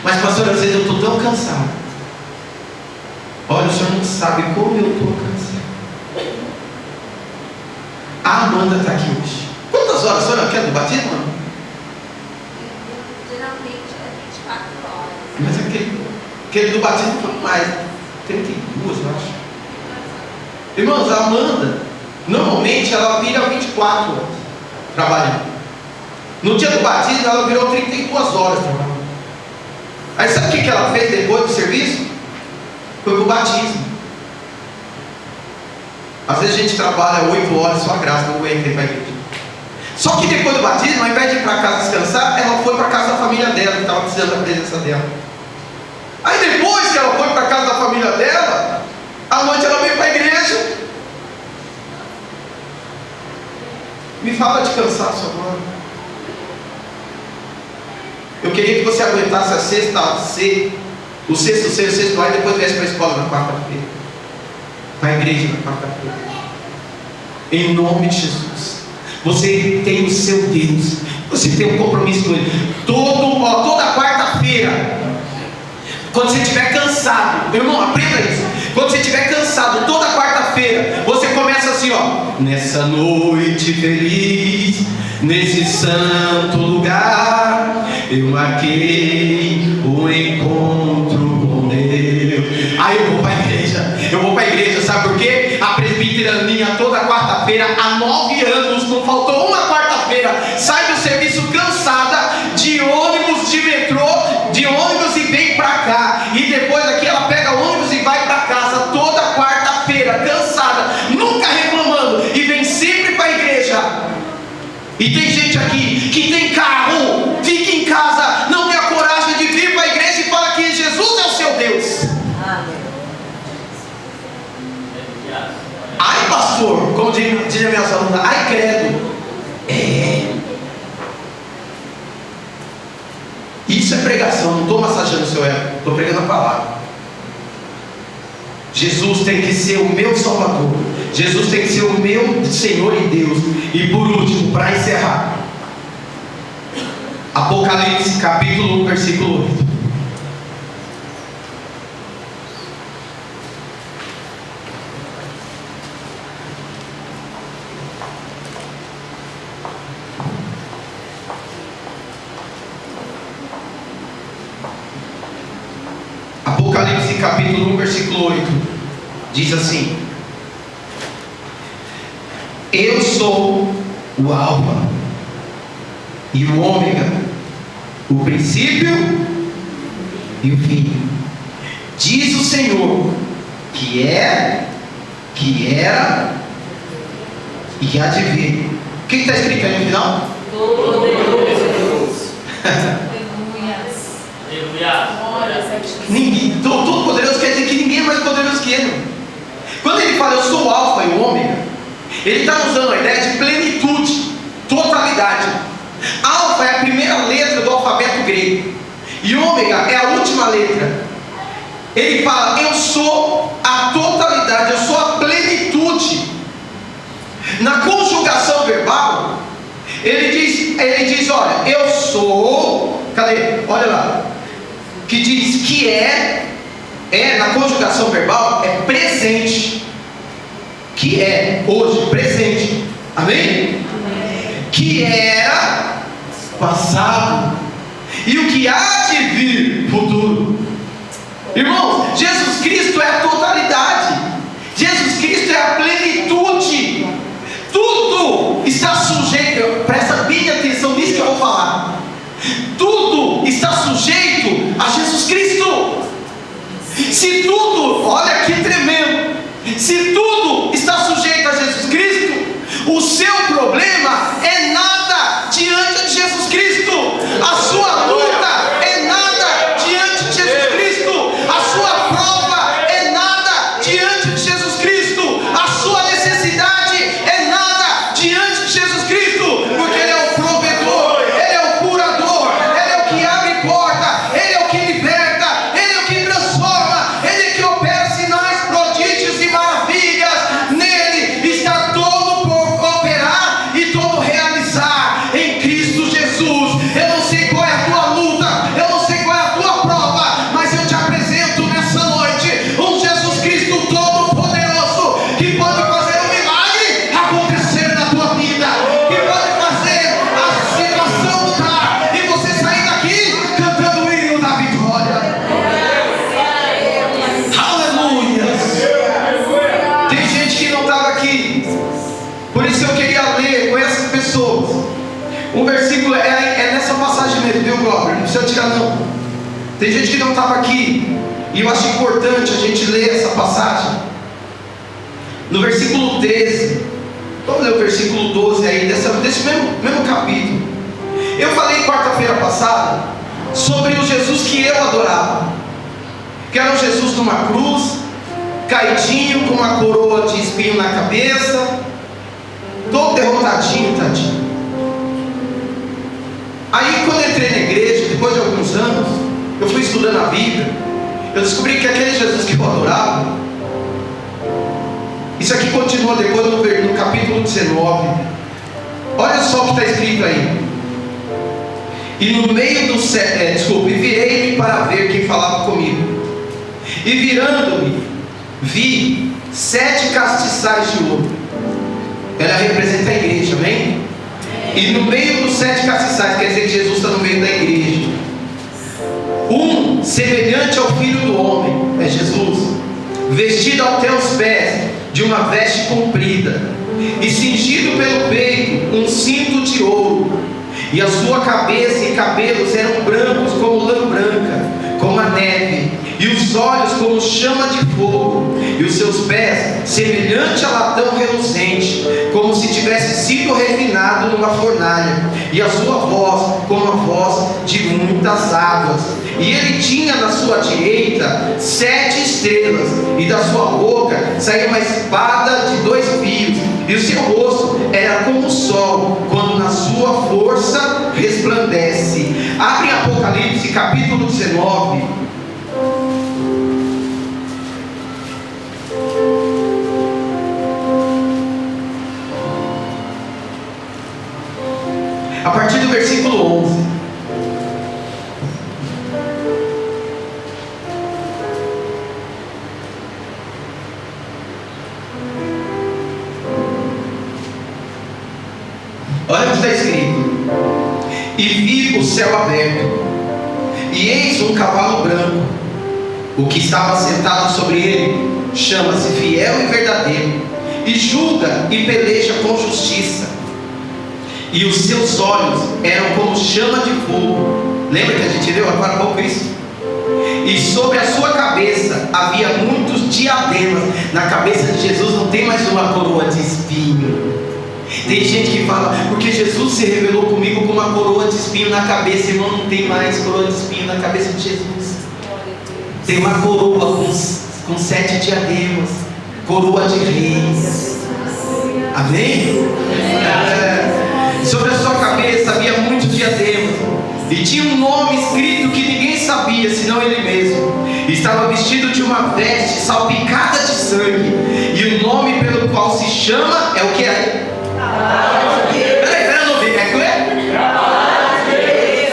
S2: Mas pastor, às vezes eu estou tão cansado. Olha, o senhor não sabe como eu estou cansado. A Amanda está aqui hoje. Quantas horas a senhora quer do batismo, mano?
S4: Geralmente é 24 horas.
S2: Mas aquele do batismo foi mais 32, eu acho. Irmãos, a Amanda, normalmente ela vira 24 horas trabalhando. No dia do batismo ela virou 32 horas trabalhando. Aí sabe o que ela fez depois do serviço? Foi pro batismo. Às vezes a gente trabalha 8 horas, só a graça, não aguenta ir para a igreja. Só que depois do batismo, ao invés de ir para casa descansar, ela foi para casa da família dela, que estava precisando da presença dela. Aí depois que ela foi para casa da família dela, à noite ela veio para a igreja. Me fala de cansaço agora. Eu queria que você aguentasse a sexta C, o sexto C, o sexto A, e depois viesse para a escola na quarta-feira, para a igreja na quarta-feira. Em nome de Jesus. Você tem o seu Deus. Você tem um compromisso com Ele. Toda quarta-feira, quando você estiver cansado, meu irmão, aprenda isso. Quando você estiver cansado, toda quarta-feira, você começa assim, ó. Nessa noite feliz, nesse santo lugar, eu marquei o encontro com Deus. Aí eu vou para a igreja, sabe por quê? A presbiteraninha toda quarta-feira, há 9 anos, não faltou uma quarta-feira, sai do serviço cansada, de ônibus, de metrô, de ônibus e vem para cá. E depois daqui ela pega o ônibus e vai para casa, toda quarta-feira, cansada, nunca reclamando, e vem sempre para a igreja. E tem gente aqui que tem carro, fica em casa, não tem a coragem de vir para a igreja e fala que Jesus é o seu Deus. Ai, pastor, como diz a minha aluna, ai, credo. Isso é pregação, não estou massageando o seu ego, estou pregando a palavra. Jesus tem que ser o meu Salvador. Jesus tem que ser o meu Senhor e Deus. E por último, para encerrar, Apocalipse capítulo 1, versículo 8. Apocalipse capítulo 1, versículo 8 diz assim: eu sou o Alfa e o Ômega, o princípio e o fim, diz o Senhor, que é, que era e que há de vir. O que está escrito aí no final?
S3: Todo-Poderoso.
S2: Ninguém, todo poderoso quer dizer que ninguém é mais poderoso que Ele. Quando Ele fala eu sou o Alfa e o Ômega, Ele está usando a ideia de plenitude, totalidade. Alfa é a primeira letra do alfabeto grego e Ômega é a última letra. Ele fala eu sou a totalidade, eu sou a plenitude. Na conjugação verbal, ele diz, olha, eu sou, cadê? Olha lá, que diz que na conjugação verbal é presente, que é hoje, presente, amém? Que era passado, e o que há de vir, futuro. Irmãos, Jesus Cristo é a totalidade, Jesus Cristo é a plenitude, tudo está sujeito, presta bem atenção nisso que eu vou falar, tudo está sujeito a Jesus Cristo. Se tudo, olha que tremendo, se tudo está sujeito a Jesus Cristo, o seu problema é nada diante de Jesus Cristo, a sua luta é nada diante de Jesus Cristo, a sua prova é nada diante de Jesus Cristo, a sua necessidade é nada diante de Jesus Cristo, porque Ele é o provedor, Ele é o curador, Ele é o que abre porta, Ele é o que liberta, Ele é o que transforma, Ele é que opera sinais, prodígios e maravilhas. Nele está todo por operar e todo realizar em Cristo Jesus. Eu não sei qual é a tua luta, eu não sei qual é a tua prova, mas eu te apresento nessa noite um Jesus Cristo todo poderoso, que pode fazer um milagre acontecer na tua vida, que pode fazer a situação mudar e você sair daqui cantando o hino da vitória. Aleluia. Tem gente que não estava aqui, por isso eu queria ler com essas pessoas. Um versículo é nessa passagem mesmo, viu, Glauber? Não precisa tirar não. Tem gente que não estava aqui, e eu acho importante a gente ler essa passagem. No versículo 13, vamos ler o versículo 12 aí, desse mesmo capítulo. Eu falei quarta-feira passada sobre o Jesus que eu adorava, que era um Jesus numa cruz, caidinho, com uma coroa de espinho na cabeça, todo derrotadinho, tadinho. Aí quando eu entrei na igreja, depois de alguns anos, eu fui estudando a Bíblia, eu descobri que aquele Jesus que eu adorava, isso aqui continua depois no capítulo 19. Olha só o que está escrito aí. E no meio do e virei-me para ver quem falava comigo. E virando-me, vi 7 castiçais de ouro. Ela representa a igreja, amém? E no meio dos 7 castiçais, quer dizer que Jesus está no meio da igreja. Um semelhante ao Filho do Homem, é Jesus, vestido até os pés de uma veste comprida, e cingido pelo peito um cinto de ouro, e a sua cabeça e cabelos eram brancos como lã branca, como a neve, e os olhos como chama de fogo, e os seus pés semelhante a latão reluzente, como se tivesse sido refinado numa fornalha, e a sua voz como a voz de muitas águas. E ele tinha na sua direita 7 estrelas, e da sua boca saía uma espada de 2 fios, e o seu rosto era como o sol, quando na sua força resplandece. Abre Apocalipse capítulo 19. A partir do versículo 11. Olha o que está escrito. E vi o céu aberto, e eis um cavalo branco. O que estava sentado sobre ele chama-se Fiel e Verdadeiro, e julga e peleja com justiça. E os seus olhos eram como chama de fogo. Lembra que a gente leu agora há pouco isso? E sobre a sua cabeça havia muitos diademas. Na cabeça de Jesus não tem mais uma coroa de espinho. Tem gente que fala, porque Jesus se revelou comigo com uma coroa de espinho na cabeça. Irmão, não tem mais coroa de espinho na cabeça de Jesus. Tem uma coroa com 7 diademas, coroa de reis. Amém? Sobre a sua cabeça havia muitos diademas, e tinha um nome escrito que ninguém sabia, senão ele mesmo. Estava vestido de uma veste salpicada de sangue, e o nome pelo qual se chama é o que é? Peraí, eu não vi, é que é?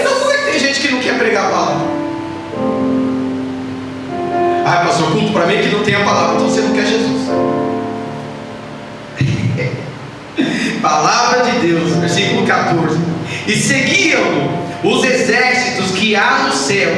S2: Então por que tem gente que não quer pregar a palavra? Ah, pastor, culto para mim que não tem a palavra, então você não quer Jesus. Palavra de Deus, versículo 14. E seguiam os exércitos que há no céu,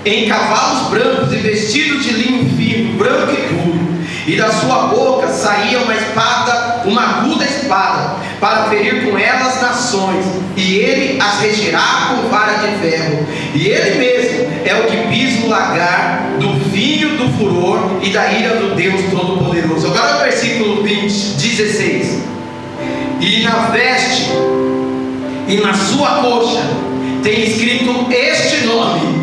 S2: em cavalos brancos e vestidos de linho fino, branco e puro, e da sua boca saía uma espada, uma aguda espada, para ferir com ela as nações, e ele as regirá com vara de ferro, e ele mesmo é o que pisa o lagar do vinho do furor e da ira do Deus Todo-Poderoso. Agora o versículo 16. E na veste e na sua coxa tem escrito este nome: